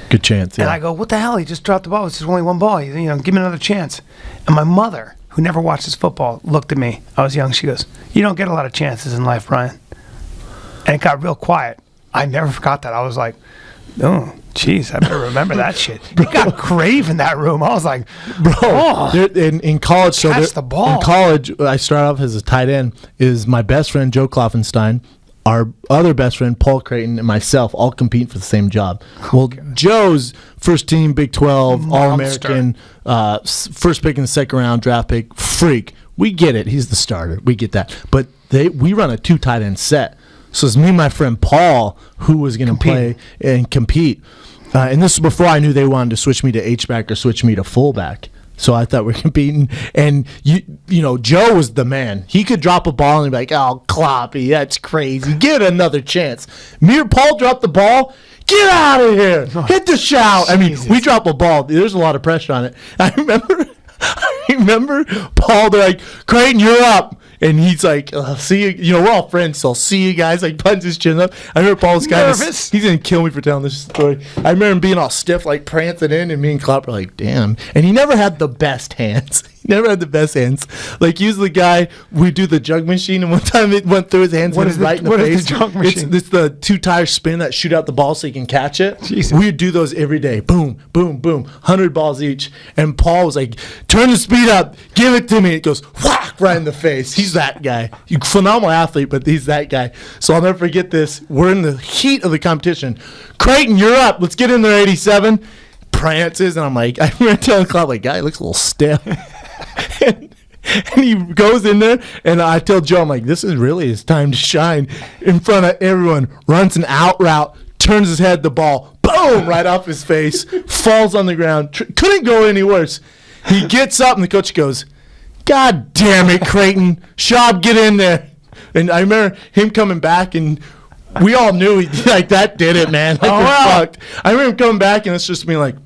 Good chance. Yeah. And I go, "What the hell? He just dropped the ball. It's just only one ball. Give me another chance." And my mother, who never watches football, looked at me. I was young. She goes, "You don't get a lot of chances in life, Bryan." And it got real quiet. I never forgot that. I was like, "Oh, jeez, I better remember that shit." It got grave in that room. I was like, bro, in college, catch the ball. In college, I started off as a tight end. Is my best friend Joe Kloffenstein, our other best friend Paul Creighton, and myself all competing for the same job. Well, Joe's first team Big 12 All-American, first pick in the second round, draft pick, freak. We get it. He's the starter. We get that. But we run a 2 tight end set. So it's me and my friend Paul who was going to play and compete. And this was before I knew they wanted to switch me to H-back or switch me to fullback. So I thought we were competing. And, Joe was the man. He could drop a ball and be like, "Oh, Kloppy, that's crazy. Get another chance." Me or Paul dropped the ball. "Get out of here. Hit the shout." I mean, we drop a ball. There's a lot of pressure on it. I remember Paul, they're like, "Creighton, you're up." And he's like, "See you." We're all friends, so I'll see you guys. Like, punch his chin up. I remember Paul's kind of nervous. He's going to kill me for telling this story. I remember him being all stiff, like prancing in, and me and Klopp were like, "Damn." And he never had the best hands. Like, he was the guy, we do the jug machine, and one time it went through his hands and right in the face. What is the jug machine? It's the 2-tire spin that shoot out the ball so you can catch it. Jesus. We would do those every day. Boom, boom, boom. 100 balls each. And Paul was like, "Turn the speed up. Give it to me." It goes, whack, right in the face. He's that guy. Phenomenal athlete, but he's that guy. So I'll never forget this. We're in the heat of the competition. "Creighton, you're up. Let's get in there, 87. Prances, and I'm like, I remember telling Klopp, like, "Guy looks a little stiff." and he goes in there, and I tell Joe, I'm like, "This is really his time to shine." In front of everyone, runs an out route, turns his head, the ball, boom, right off his face, falls on the ground. Couldn't go any worse. He gets up, and the coach goes, "God damn it, Creighton. Shab, get in there." And I remember him coming back, and we all knew that did it, man. Like, we're fucked. I remember him coming back, and it's just me like,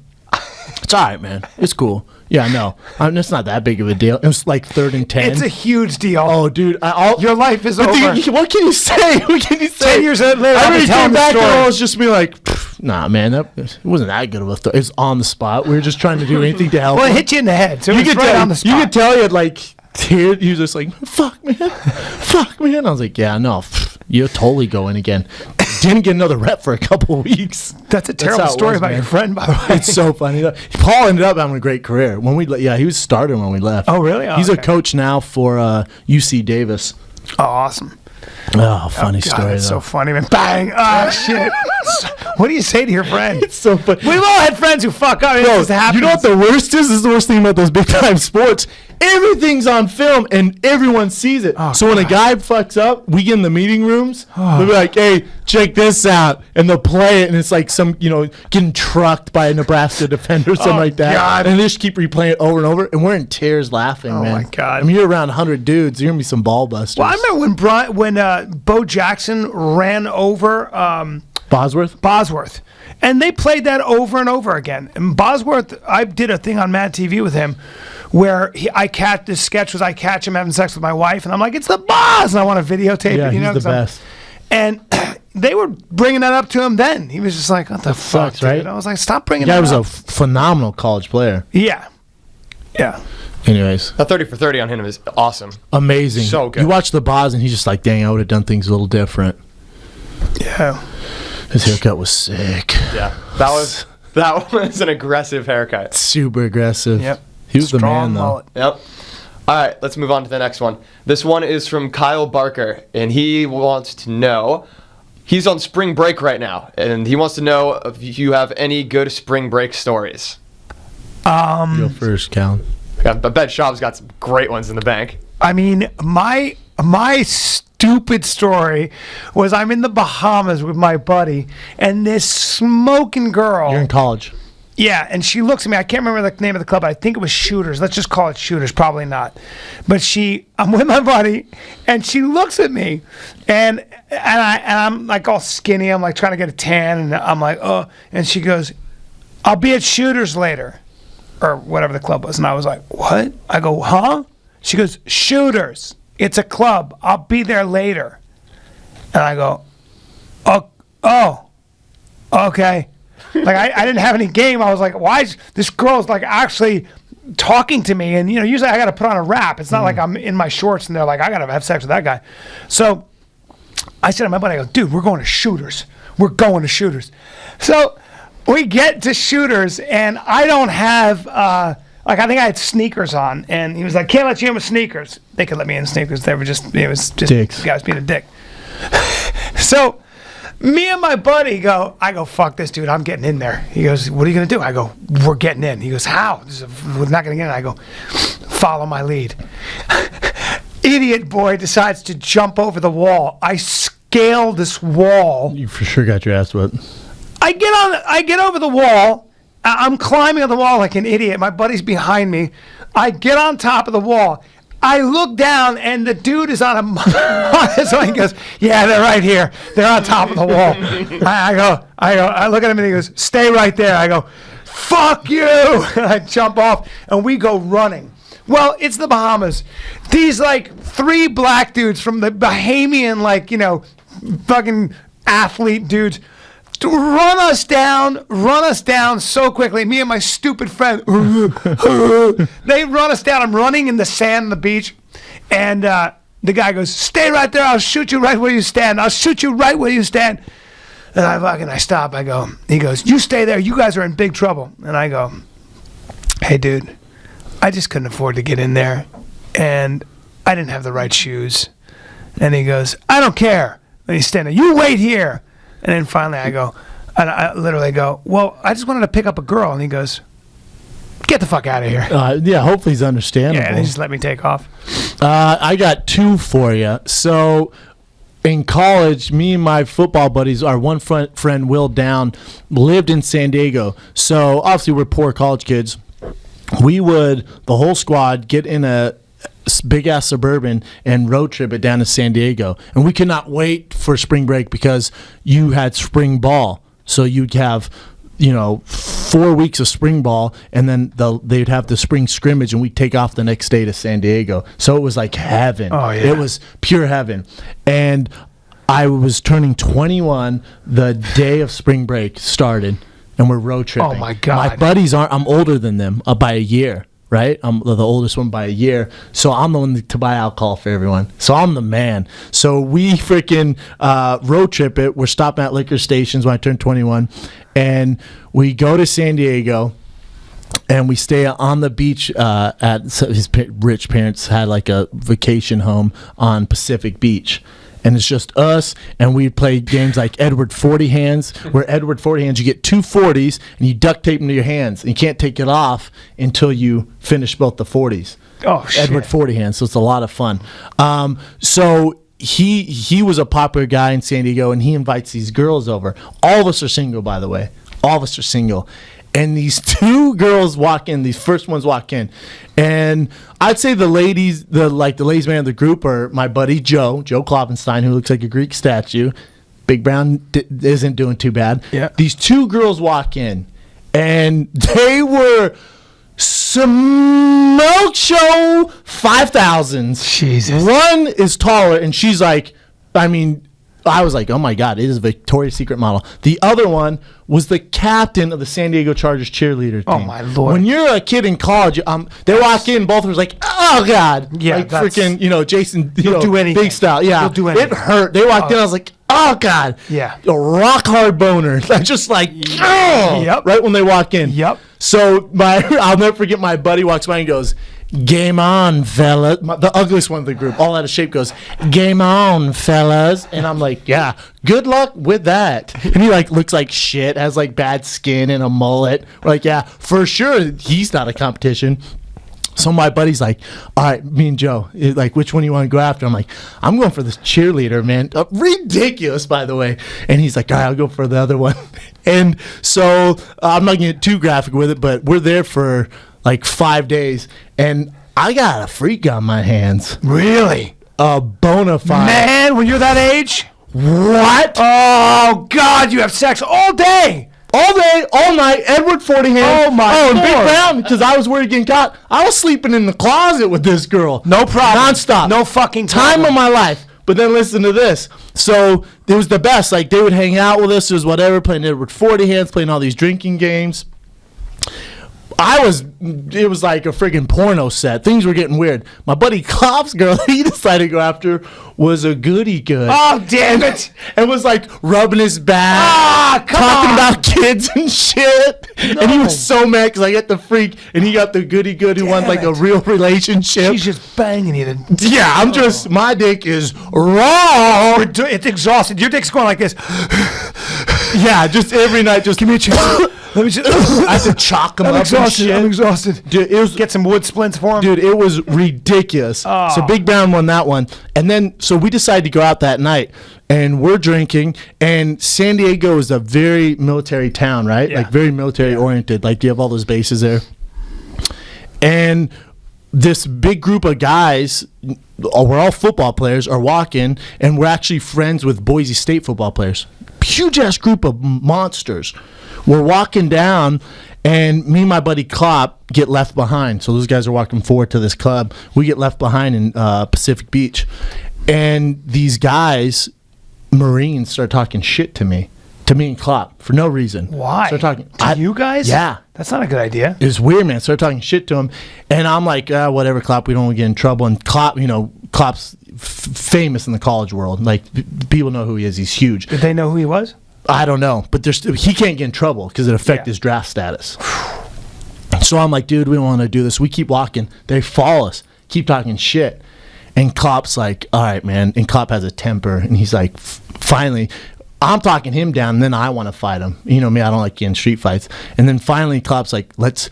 "It's all right, man. It's cool." Yeah, no, it's not that big of a deal. It was like 3rd and 10. It's a huge deal. Oh, dude, your life is over. What can you say? 10 years later, I remember came back, and it was just me like, "Nah, man, it wasn't that good of a throw. It was on the spot. We were just trying to do anything to help." Well, it hit you in the head, so it was right on the spot. You could tell he had like tears. He was just like, "Fuck, man. Fuck, man." I was like, "Yeah, no, you're totally going again." Didn't get another rep for a couple of weeks. That's a terrible story about your friend, by the way. It's so funny. Paul ended up having a great career. He was starting when we left. Oh, really? Oh, He's a coach now for UC Davis. Oh, awesome. Oh, funny story. That's so funny, man. Bang! Oh, shit. What do you say to your friend? It's so funny. We've all had friends who fuck up. Bro, you know what the worst is? This is the worst thing about those big time sports. Everything's on film and everyone sees it. Oh, so when a guy fucks up, we get in the meeting rooms. They'll be like, "Hey, check this out," and they'll play it, and it's like some, getting trucked by a Nebraska defender or something like that. God. And they just keep replaying it over and over, and we're in tears laughing, man. Oh my God. I mean, you're around 100 dudes. You're gonna be some ball busters. Well, I remember when Bo Jackson ran over Bosworth. And they played that over and over again. And Bosworth, I did a thing on Mad TV with him where I catch him having sex with my wife, and I'm like, "It's the boss," and I want to videotape it. He's the best. And they were bringing that up to him then. He was just like, "What the fuck, dude?" right? I was like, "Stop bringing that up." He was a phenomenal college player. Yeah. Anyways. A 30 for 30 on him is awesome. Amazing. So good. You watch the Boz, and he's just like, "Dang, I would have done things a little different." Yeah. His haircut was sick. Yeah. That was an aggressive haircut. Super aggressive. Yep. He was Strong the man, though. mullet. Yep. All right, let's move on to the next one. This one is from Kyle Barker, and he wants to know, he's on spring break right now, and he wants to know if you have any good spring break stories. Go first, Cal. I bet Shab's got some great ones in the bank. I mean, my stupid story was I'm in the Bahamas with my buddy, and this smoking girl. You're in college. Yeah, and she looks at me. I can't remember the name of the club. I think it was Shooters. Let's just call it Shooters. Probably not. But I'm with my buddy, and she looks at me, and I'm like all skinny. I'm like trying to get a tan, and I'm like, "Oh," and she goes, I'll be at Shooters later, or whatever the club was. And I was like, what? I go, huh? She goes, Shooters. It's a club. I'll be there later. And I go, oh, okay. Like, I didn't have any game. I was like, why is this girl's like actually talking to me? And, usually I got to put on a rap. It's not like I'm in my shorts and they're like, I got to have sex with that guy. So I said to my buddy, I go, dude, we're going to Shooters. We're going to Shooters. So we get to Shooters and I don't have, I think I had sneakers on. And he was like, can't let you in with sneakers. They could let me in sneakers. It was just dicks. Guys being a dick. So me and my buddy I go, fuck this, dude. I'm getting in there. He goes, what are you going to do? I go, we're getting in. He goes, how? We're not going to get in. I go, follow my lead. Idiot boy decides to jump over the wall. I scale this wall. You for sure got your ass wet. I get over the wall. I'm climbing on the wall like an idiot. My buddy's behind me. I get on top of the wall. I look down and the dude is on so he goes, yeah, they're right here. They're on top of the wall. I look at him and he goes, stay right there. I go, fuck you. And I jump off and we go running. Well, it's the Bahamas. These like 3 black dudes from the Bahamian, fucking athlete dudes run us down so quickly. Me and my stupid friend, they run us down. I'm running in the sand on the beach, and the guy goes, stay right there. I'll shoot you right where you stand. I'll shoot you right where you stand. And I stop. I go, he goes, you stay there. You guys are in big trouble. And I go, hey, dude, I just couldn't afford to get in there, and I didn't have the right shoes. And he goes, I don't care. And he's standing there. You wait here. And then finally I literally go, well, I just wanted to pick up a girl. And he goes, get the fuck out of here. Yeah, hopefully he's understandable. Yeah, and he just let me take off. I got 2 for you. So in college, me and my football buddies, our one friend, Will Down, lived in San Diego. So obviously we're poor college kids. We would, the whole squad, get in a big ass Suburban and road trip it down to San Diego, and we could not wait for spring break because you had spring ball, so you'd have 4 weeks of spring ball, and then they'd have the spring scrimmage, and we'd take off the next day to San Diego. So it was like heaven. Oh, yeah. It was pure heaven. And I was turning 21 the day of spring break started, and we're road tripping. Oh my God. My buddies I'm older than them by a year. Right? I'm the oldest one by a year. So I'm the one to buy alcohol for everyone. So I'm the man. So we freaking road trip it. We're stopping at liquor stations when I turn 21. And we go to San Diego. And we stay on the beach at his rich parents had like a vacation home on Pacific Beach. And it's just us, and we play games like Edward 40 Hands, where Edward 40 Hands, you get 2 40s, and you duct tape them to your hands, and you can't take it off until you finish both the 40s. Oh, shit. Edward 40 Hands, so it's a lot of fun. So he was a popular guy in San Diego, and he invites these girls over. All of us are single, by the way. All of us are single. And these 2 girls walk in. These first ones walk in, and I'd say the ladies man of the group are my buddy Joe Kloppenstein, who looks like a Greek statue. Big Brown isn't doing too bad. Yeah. These 2 girls walk in, and they were Smoke Show 5000s. Jesus. One is taller, and she's like, I was like, oh my God, it is a Victoria's Secret model. The other one was the captain of the San Diego Chargers cheerleader team. Oh my Lord. When you're a kid in college, they walk in, both of them was like, oh God. Yeah, like freaking, Jason, do anything. big style. Yeah. He'll do anything. It hurt. They walked in, I was like, oh God. Yeah. A rock hard boner. Just like, oh. Yep. Right when they walk in. Yep. So I'll never forget, my buddy walks by and goes, game on, fella. The ugliest one of the group, all out of shape, goes, game on, fellas. And I'm like, yeah, good luck with that. And he looks like shit, has bad skin and a mullet. We're like, yeah, for sure he's not a competition. So my buddy's like, all right, me and Joe, which one do you want to go after? I'm like, I'm going for this cheerleader, man. Ridiculous, by the way. And he's like, all right, I'll go for the other one. And so I'm not going to get too graphic with it, but we're there for 5 days, and I got a freak on my hands. Really? A bona fide. Man, when you're that age? What? Oh, God, you have sex all day. all day, all night. Edward 40 hands. Oh, my and Big Lord. Brown, because I was worried getting caught. I was sleeping in the closet with this girl. No problem. Nonstop. No fucking time problem. of my life. But then listen to this. So it was the best. Like, they would hang out with us. It was whatever, playing Edward 40 hands, playing all these drinking games. It was like a friggin' porno set. Things were getting weird. My buddy Klopp's girl, he decided to go after, was a goody good. Oh, damn it. And was like rubbing his back, Come talking on. about kids and shit. And he was so mad because I got the freak and he got the goody good who wants like a real relationship. She's just banging you. Yeah, I'm just, my dick is raw. It's exhausted. Your dick's going like this. Yeah, just every night, just give me a chance. Let me just. I have to chalk him I'm up exhausted. and shit. I'm exhausted. Dude, it was, Get some wood splints for him. dude, it was ridiculous. Oh. So Big Brown won that one. And then, so we decided to go out that night. And we're drinking. And San Diego is a very military town, right? Yeah. Like, very military oriented. Like, you have all those bases there. And this big group of guys, we're all football players, are walking. And we're actually friends with Boise State football players. Huge ass group of monsters. We're walking down, and me and my buddy Klopp get left behind. So those guys are walking forward to this club. We get left behind in Pacific Beach. And these guys, Marines, start talking shit to me and Klopp, for no reason. Why? Start talking. To you guys? Yeah. That's not a good idea. It's weird, man. Start talking shit to him. And I'm like, whatever, Klopp, we don't want to get in trouble. And Klopp, Klopp's famous in the college world. Like, people know who he is. He's huge. Did they know who he was? I don't know, but he can't get in trouble because it affects his draft status. So I'm like, dude, we don't want to do this. We keep walking. They follow us, keep talking shit. And Klopp's like, all right, man. And Klopp has a temper. And he's like, finally, I'm talking him down, and then I want to fight him. You know me, I don't like getting street fights. And then finally, Klopp's like, let's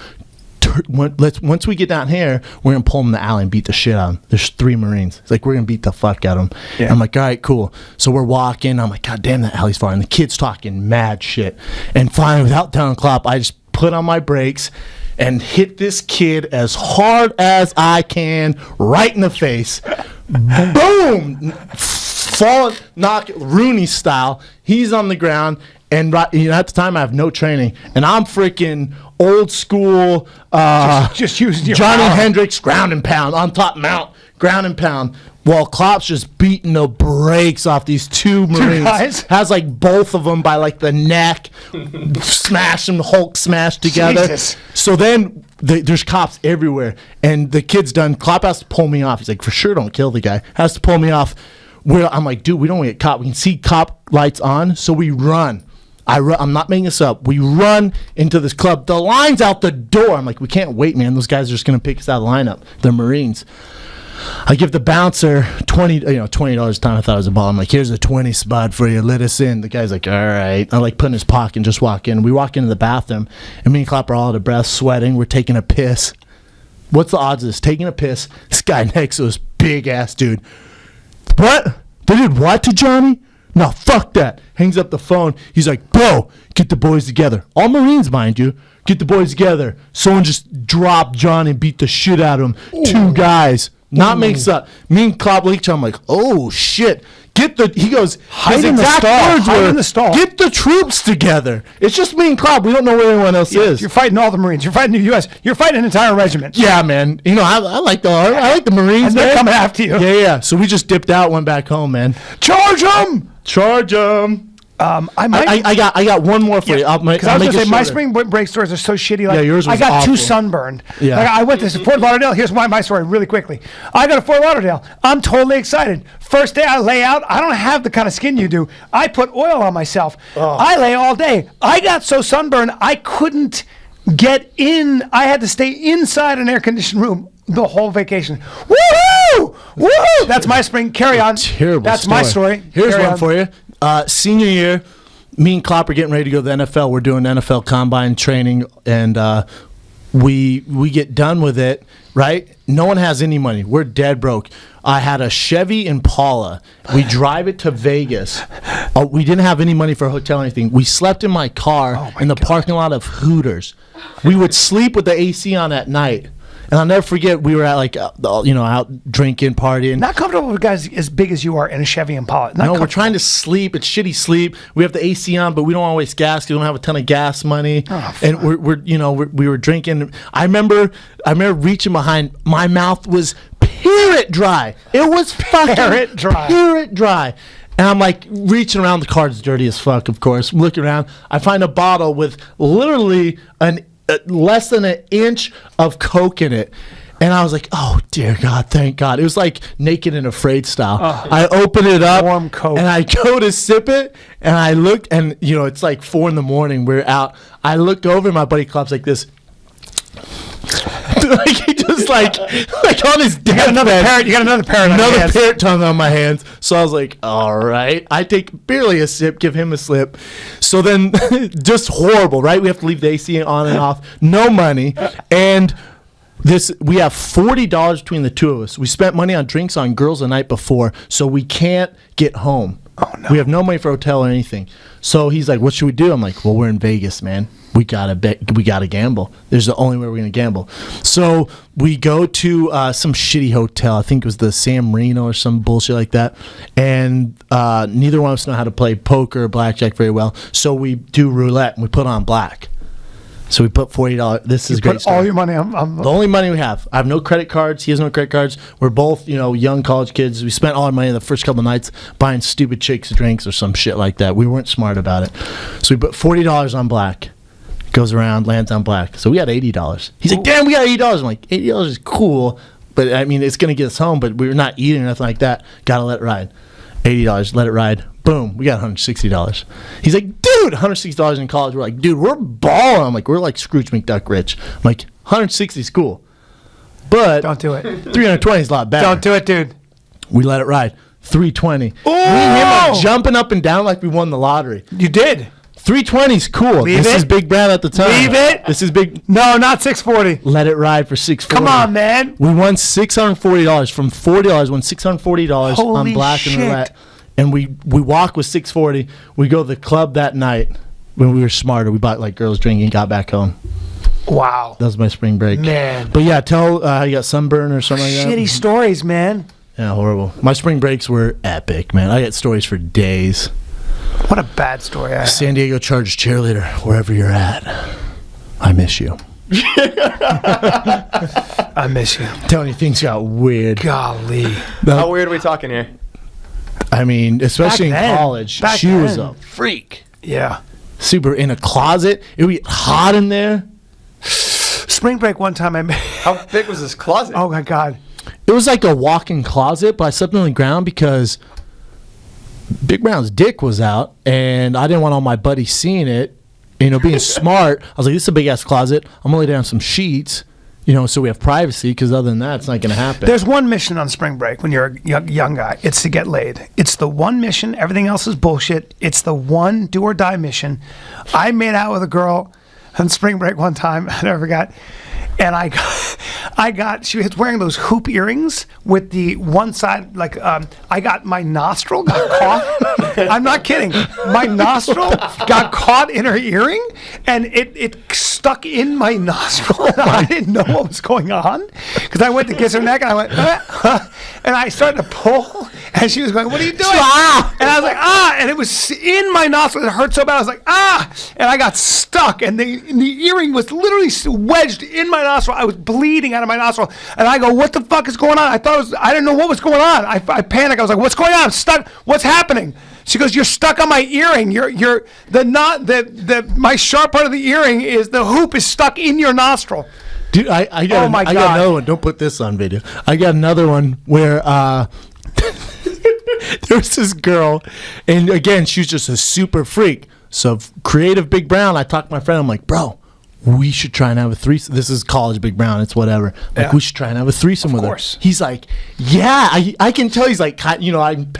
once we get down here, we're gonna pull him in the alley and beat the shit out of him. There's 3 Marines. It's like, we're gonna beat the fuck out of him. Yeah. I'm like, all right, cool. So we're walking. I'm like, God damn, that alley's far. And the kid's talking mad shit. And finally, without telling Klopp, I just put on my brakes and hit this kid as hard as I can, right in the face. Boom! Fall, knock, Rooney style. He's on the ground. And at the time, I have no training, and I'm freaking old school. Just using your Johnny power. Hendricks ground and pound on top mount, ground and pound. While Klopp's just beating the brakes off these 2 Marines. guys? Has like both of them by like the neck, smash them, Hulk smashed together. Jesus. So then there's cops everywhere, and the kid's done. Klopp has to pull me off. He's like, for sure, don't kill the guy. Has to pull me off. I'm like, dude, we don't want to get caught. We can see cop lights on, so we run. I'm not making this up. We run into this club. The line's out the door. I'm like, we can't wait, man. Those guys are just going to pick us out of the lineup. They're Marines. I give the bouncer $20 time. I thought it was a ball. I'm like, here's a 20 spot for you. Let us in. The guy's like, all right. I like put in his pocket and just walk in. We walk into the bathroom, and me and Klopp are all out of breath, sweating. We're taking a piss. What's the odds of this? Taking a piss. This guy next to us, big ass dude. What? They did what to Johnny? No, fuck that. Hangs up the phone. He's like, bro, get the boys together. All Marines, mind you. Get the boys together. Someone just dropped Johnny and beat the shit out of him. Ooh. 2 guys. Not mix up. Me and Klopp look at each other. I'm like, oh, shit. He goes, Hide his in the exact stall. words Hide were, in the stall. get the troops together. It's just me and Klopp. We don't know where anyone else is. You're fighting all the Marines. You're fighting the U.S. You're fighting an entire regiment. Yeah, man. I like the Marines, And they're man. coming after you. Yeah. So we just dipped out, went back home, man. Charge them! Charge them. I got one more for you. Because I was going to say, my spring break stories are so shitty. Like, Yeah, yours was I got awful. 2 sunburned. Yeah. Like, I went to Fort Lauderdale. Here's my story really quickly. I go to Fort Lauderdale. I'm totally excited. First day I lay out. I don't have the kind of skin you do. I put oil on myself. I lay all day. I got so sunburned, I couldn't get in. I had to stay inside an air-conditioned room the whole vacation. Woohoo! Woohoo! That's my spring. Carry on. Terrible That's my story. Here's Carry one on. for you. Senior year, me and Klopp are getting ready to go to the NFL. We're doing NFL combine training, and we get done with it, right? No one has any money. We're dead broke. I had a Chevy Impala. We drive it to Vegas. We didn't have any money for a hotel or anything. We slept in my car in the parking lot of Hooters. We would sleep with the AC on at night. And I'll never forget, we were at like, out drinking, partying. Not comfortable with guys as big as you are in a Chevy Impala. No, we're trying to sleep. It's shitty sleep. We have the AC on, but we don't want to waste gas because we don't have a ton of gas money. And we were drinking. I remember reaching behind. My mouth was parrot dry. It was fucking parrot dry. And I'm like reaching around. The car's dirty as fuck, of course. I'm looking around. I find a bottle with literally less than an inch of Coke in it. And I was like, oh, dear God, thank God. It was like Naked and Afraid style. I open it up, warm Coke. and I go to sip it, and I looked, and, it's like 4 a.m. We're out. I look over, and my buddy claps like this. Like he just like on his deathbed. You got another parrot. Another parrot tongue on my hands. So I was like, all right. I take barely a sip, give him a slip. So then, just horrible, right? We have to leave the AC on and off. No money, and we have $40 between the two of us. We spent money on drinks on girls the night before, so we can't get home. Oh, no. We have no money for hotel or anything. So he's like, what should we do? I'm like, well, we're in Vegas, man. We gotta gamble. There's the only way we're gonna gamble. So we go to some shitty hotel. I think it was the San Marino or some bullshit like that. And neither one of us know how to play poker or blackjack very well. So we do roulette and we put on black. So we put $40. This is great. Put all your money on the only money we have. I have no credit cards. He has no credit cards. We're both, young college kids. We spent all our money the first couple of nights buying stupid chicks drinks or some shit like that. We weren't smart about it. So we put $40 on black. Goes around, lands on black. So we got $80. He's like, damn, we got $80. I'm like, $80 is cool, but I mean, it's going to get us home, but we're not eating or nothing like that. Got to let it ride. $80, let it ride. Boom, we got $160. He's like, dude, $160 in college. We're like, dude, we're balling. I'm like, we're like Scrooge McDuck rich. I'm like, 160 is cool, but don't do it. 320 is a lot better. Don't do it, dude. We let it ride. 320. Oh! Me and him are jumping up and down like we won the lottery. You did. 320's cool. Leave this it. is Big Brad at the time. Leave it. This is big. No, not 640. Let it ride for 640. Come on, man. We won $640 from $40. Won $640 Holy on black shit. and roulette. And we walk with $640. We go to the club that night when we were smarter. We bought like girls drinking, got back home. Wow. That was my spring break. Man. But yeah, tell how you got sunburn or something like that. Shitty stories, man. Yeah, horrible. My spring breaks were epic, man. I got stories for days. What a bad story. San Diego Chargers cheerleader, wherever you're at, I miss you. I miss you. I'm telling you, things got weird. Golly. How weird are we talking here? I mean, especially Back in then. college, Back she was then. a freak. Yeah. Super in a closet. It would get hot in there. Spring break one time How big was this closet? oh my God. It was like a walk-in closet, but I slept on the ground because Big Brown's dick was out, and I didn't want all my buddies seeing it. Being smart, I was like, this is a big-ass closet. I'm going to lay down some sheets, so we have privacy, because other than that, it's not going to happen. There's one mission on spring break when you're a young guy. It's to get laid. It's the one mission. Everything else is bullshit. It's the one do-or-die mission. I made out with a girl on spring break one time. I never forgot. And she was wearing those hoop earrings with the one side, I got my nostril got caught. I'm not kidding. My nostril got caught in her earring, and it stuck in my nostril. And I didn't know what was going on because I went to kiss her neck, and I went, and I started to pull, and she was going, what are you doing? And I was like, and it was in my nostril. It hurt so bad. I was like, and I got stuck, and the earring was literally wedged in my nostril. I was bleeding out of my nostril, and I go, what the fuck is going on? I didn't know what was going on. I panicked. I was like, what's going on? I'm stuck. What's happening? She goes, you're stuck on my earring. My sharp part of the earring is the hoop is stuck in your nostril. Dude, I got another one. Don't put this on video. I got another one where there was this girl, and again, she was just a super freak. So creative Big Brown, I talked to my friend. I'm like, bro, we should try and have a threesome. This is college Big Brown. It's whatever. Like, we should try and have a threesome with her. He's like, yeah. I can tell he's like, I'm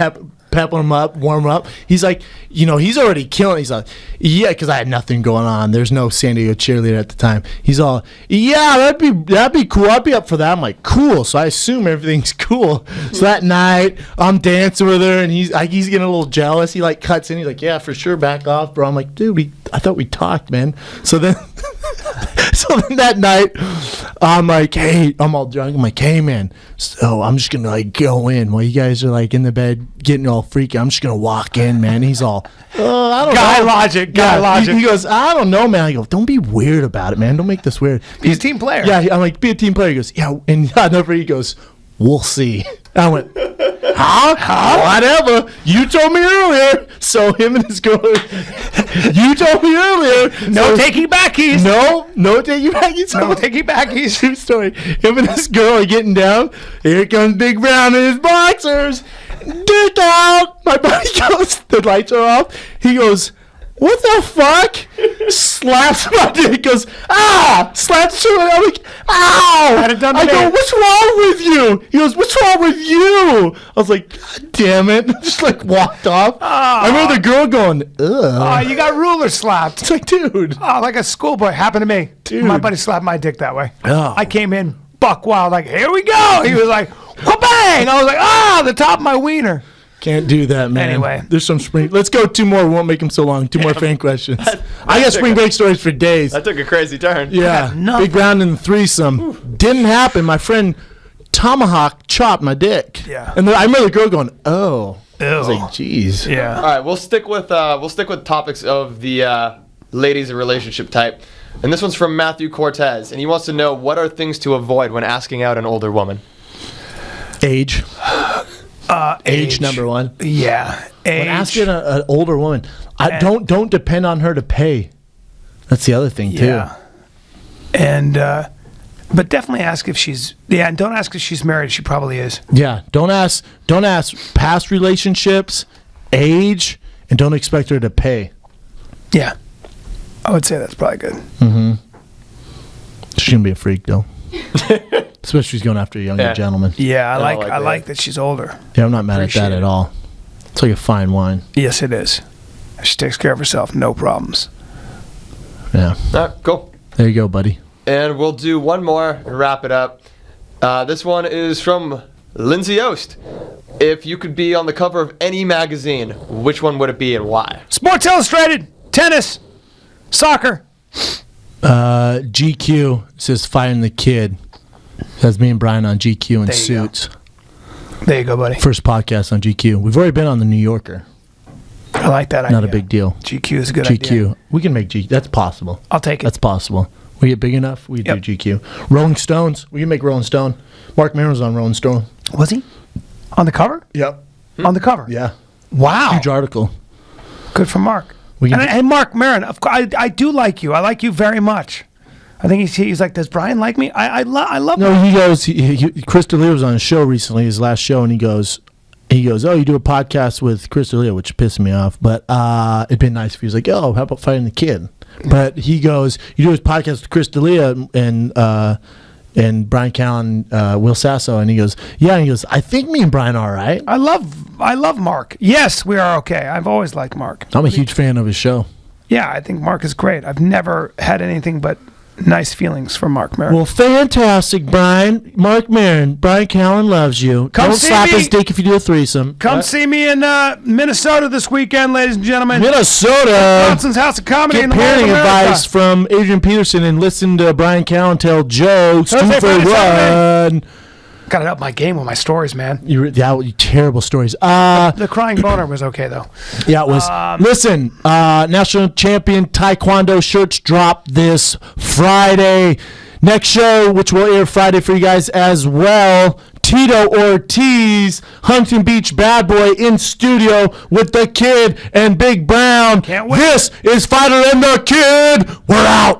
pepping him up, warm him up. He's like, he's already killing. He's like, yeah, because I had nothing going on. There's no San Diego cheerleader at the time. He's all, yeah, that'd be cool. I'd be up for that. I'm like, cool. So I assume everything's cool. So that night, I'm dancing with her, and he's getting a little jealous. He like cuts in. He's like, yeah, for sure, back off, bro. I'm like, dude, I thought we talked, man. So then that night, I'm like, hey, I'm all drunk. I'm like, hey, man. So I'm just going to like go in while you guys are like in the bed getting all freaky. I'm just going to walk in, man. He's all, I don't Guy know. logic. He goes, I don't know, man. I go, don't be weird about it, man. Don't make this weird. He's a team player. Yeah, I'm like, be a team player. He goes, yeah. And he goes, we'll see. I went, huh? Whatever. You told me earlier. So him and his girl, you told me earlier. No taking backies. No taking backies. No taking backies. True story. Him and his girl are getting down. Here comes Big Brown and his boxers. Dick out. My buddy goes, the lights are off. He goes, what the fuck? Slaps my dick, goes, slaps to it. I'm like, ow! I go, what's wrong with you? He goes, what's wrong with you? I was like, God damn it. Just like walked off. I remember the girl going, ugh. Oh, you got ruler slapped. It's like, dude. Oh, like a schoolboy. Happened to me. Dude. My buddy slapped my dick that way. Oh. I came in buck wild, like, here we go. He was like, wha-bang! I was like, the top of my wiener. Can't do that, man. Anyway. There's some spring. Let's go 2 more. We won't make them so long. 2 more fan questions. I got spring break stories for days. That took a crazy turn. Yeah. Big Brown in the threesome. Didn't happen. My friend Tomahawk chopped my dick. Yeah. And I remember the girl going, oh. I was Ew. like, geez. Yeah. All right, we'll stick with topics of the ladies and relationship type. And this one's from Matthew Cortez, and he wants to know, what are things to avoid when asking out an older woman? Age. Age number 1. Yeah. Age. When asking an older woman, don't depend on her to pay. That's the other thing, too. Yeah. And, but definitely ask if she's, and don't ask if she's married. She probably is. Yeah. Don't ask past relationships, age, and don't expect her to pay. Yeah. I would say that's probably good. Mm-hmm. She's going to be a freak, though. Especially if she's going after a younger gentleman. Yeah, I I like that she's older. Yeah, I'm not mad Appreciate at that it. at all. It's like a fine wine. Yes, it is. She takes care of herself, no problems. Yeah. All right, cool. There you go, buddy. And we'll do one more and wrap it up. This one is from Lindsay Ost. If you could be on the cover of any magazine, which one would it be and why? Sports Illustrated, tennis, soccer. GQ says Fighting the Kid. That's me and Bryan on GQ in There you go. suits. There you go, buddy. First podcast on GQ. We've already been on the New Yorker. I like that idea. Not a big deal. GQ is a good GQ. idea. We can make GQ. That's possible. I'll take it. That's possible. We get big enough, we Yep. do GQ. Rolling Stones. We can make Rolling Stone. Mark Maron was on Rolling Stone. Was he? On the cover? Yep. On the cover? Yeah. Wow. Huge article. Good for Mark. We can And Mark Maron, of course, I do like you. I like you very much. I think he's like, does Bryan like me? I love No, Mark. he goes. Chris D'Elia was on a show recently, his last show, and he goes, oh, you do a podcast with Chris D'Elia, which pissed me off. But it'd been nice if he was like, oh, how about Fighting the Kid? But he goes, you do his podcast with Chris D'Elia and Bryan Callen, Will Sasso, and he goes, yeah, and he goes, I think me and Bryan are all right. I love Mark. Yes, we are okay. I've always liked Mark. I'm a huge fan of his show. Yeah, I think Mark is great. I've never had anything but nice feelings for Mark Maron. Well, fantastic, Bryan. Mark Maron. Bryan Callen loves you. Come Don't see slap me. his dick if you do a threesome. Come see me in Minnesota this weekend, ladies and gentlemen. Minnesota. Johnson's House of Comedy in Get the Mall of parenting America. advice from Adrian Peterson and listen to Bryan Callen tell jokes. Thursday, 2 for Friday, Saturday. 1. Got to up my game with my stories, man. You terrible stories. The crying boner was okay, though. Yeah, it was. Listen, national champion Taekwondo shirts drop this Friday. Next show, which will air Friday for you guys as well. Tito Ortiz, Huntington Beach bad boy in studio with the Kid and Big Brown. Can't wait. This is Fighter and the Kid. We're out.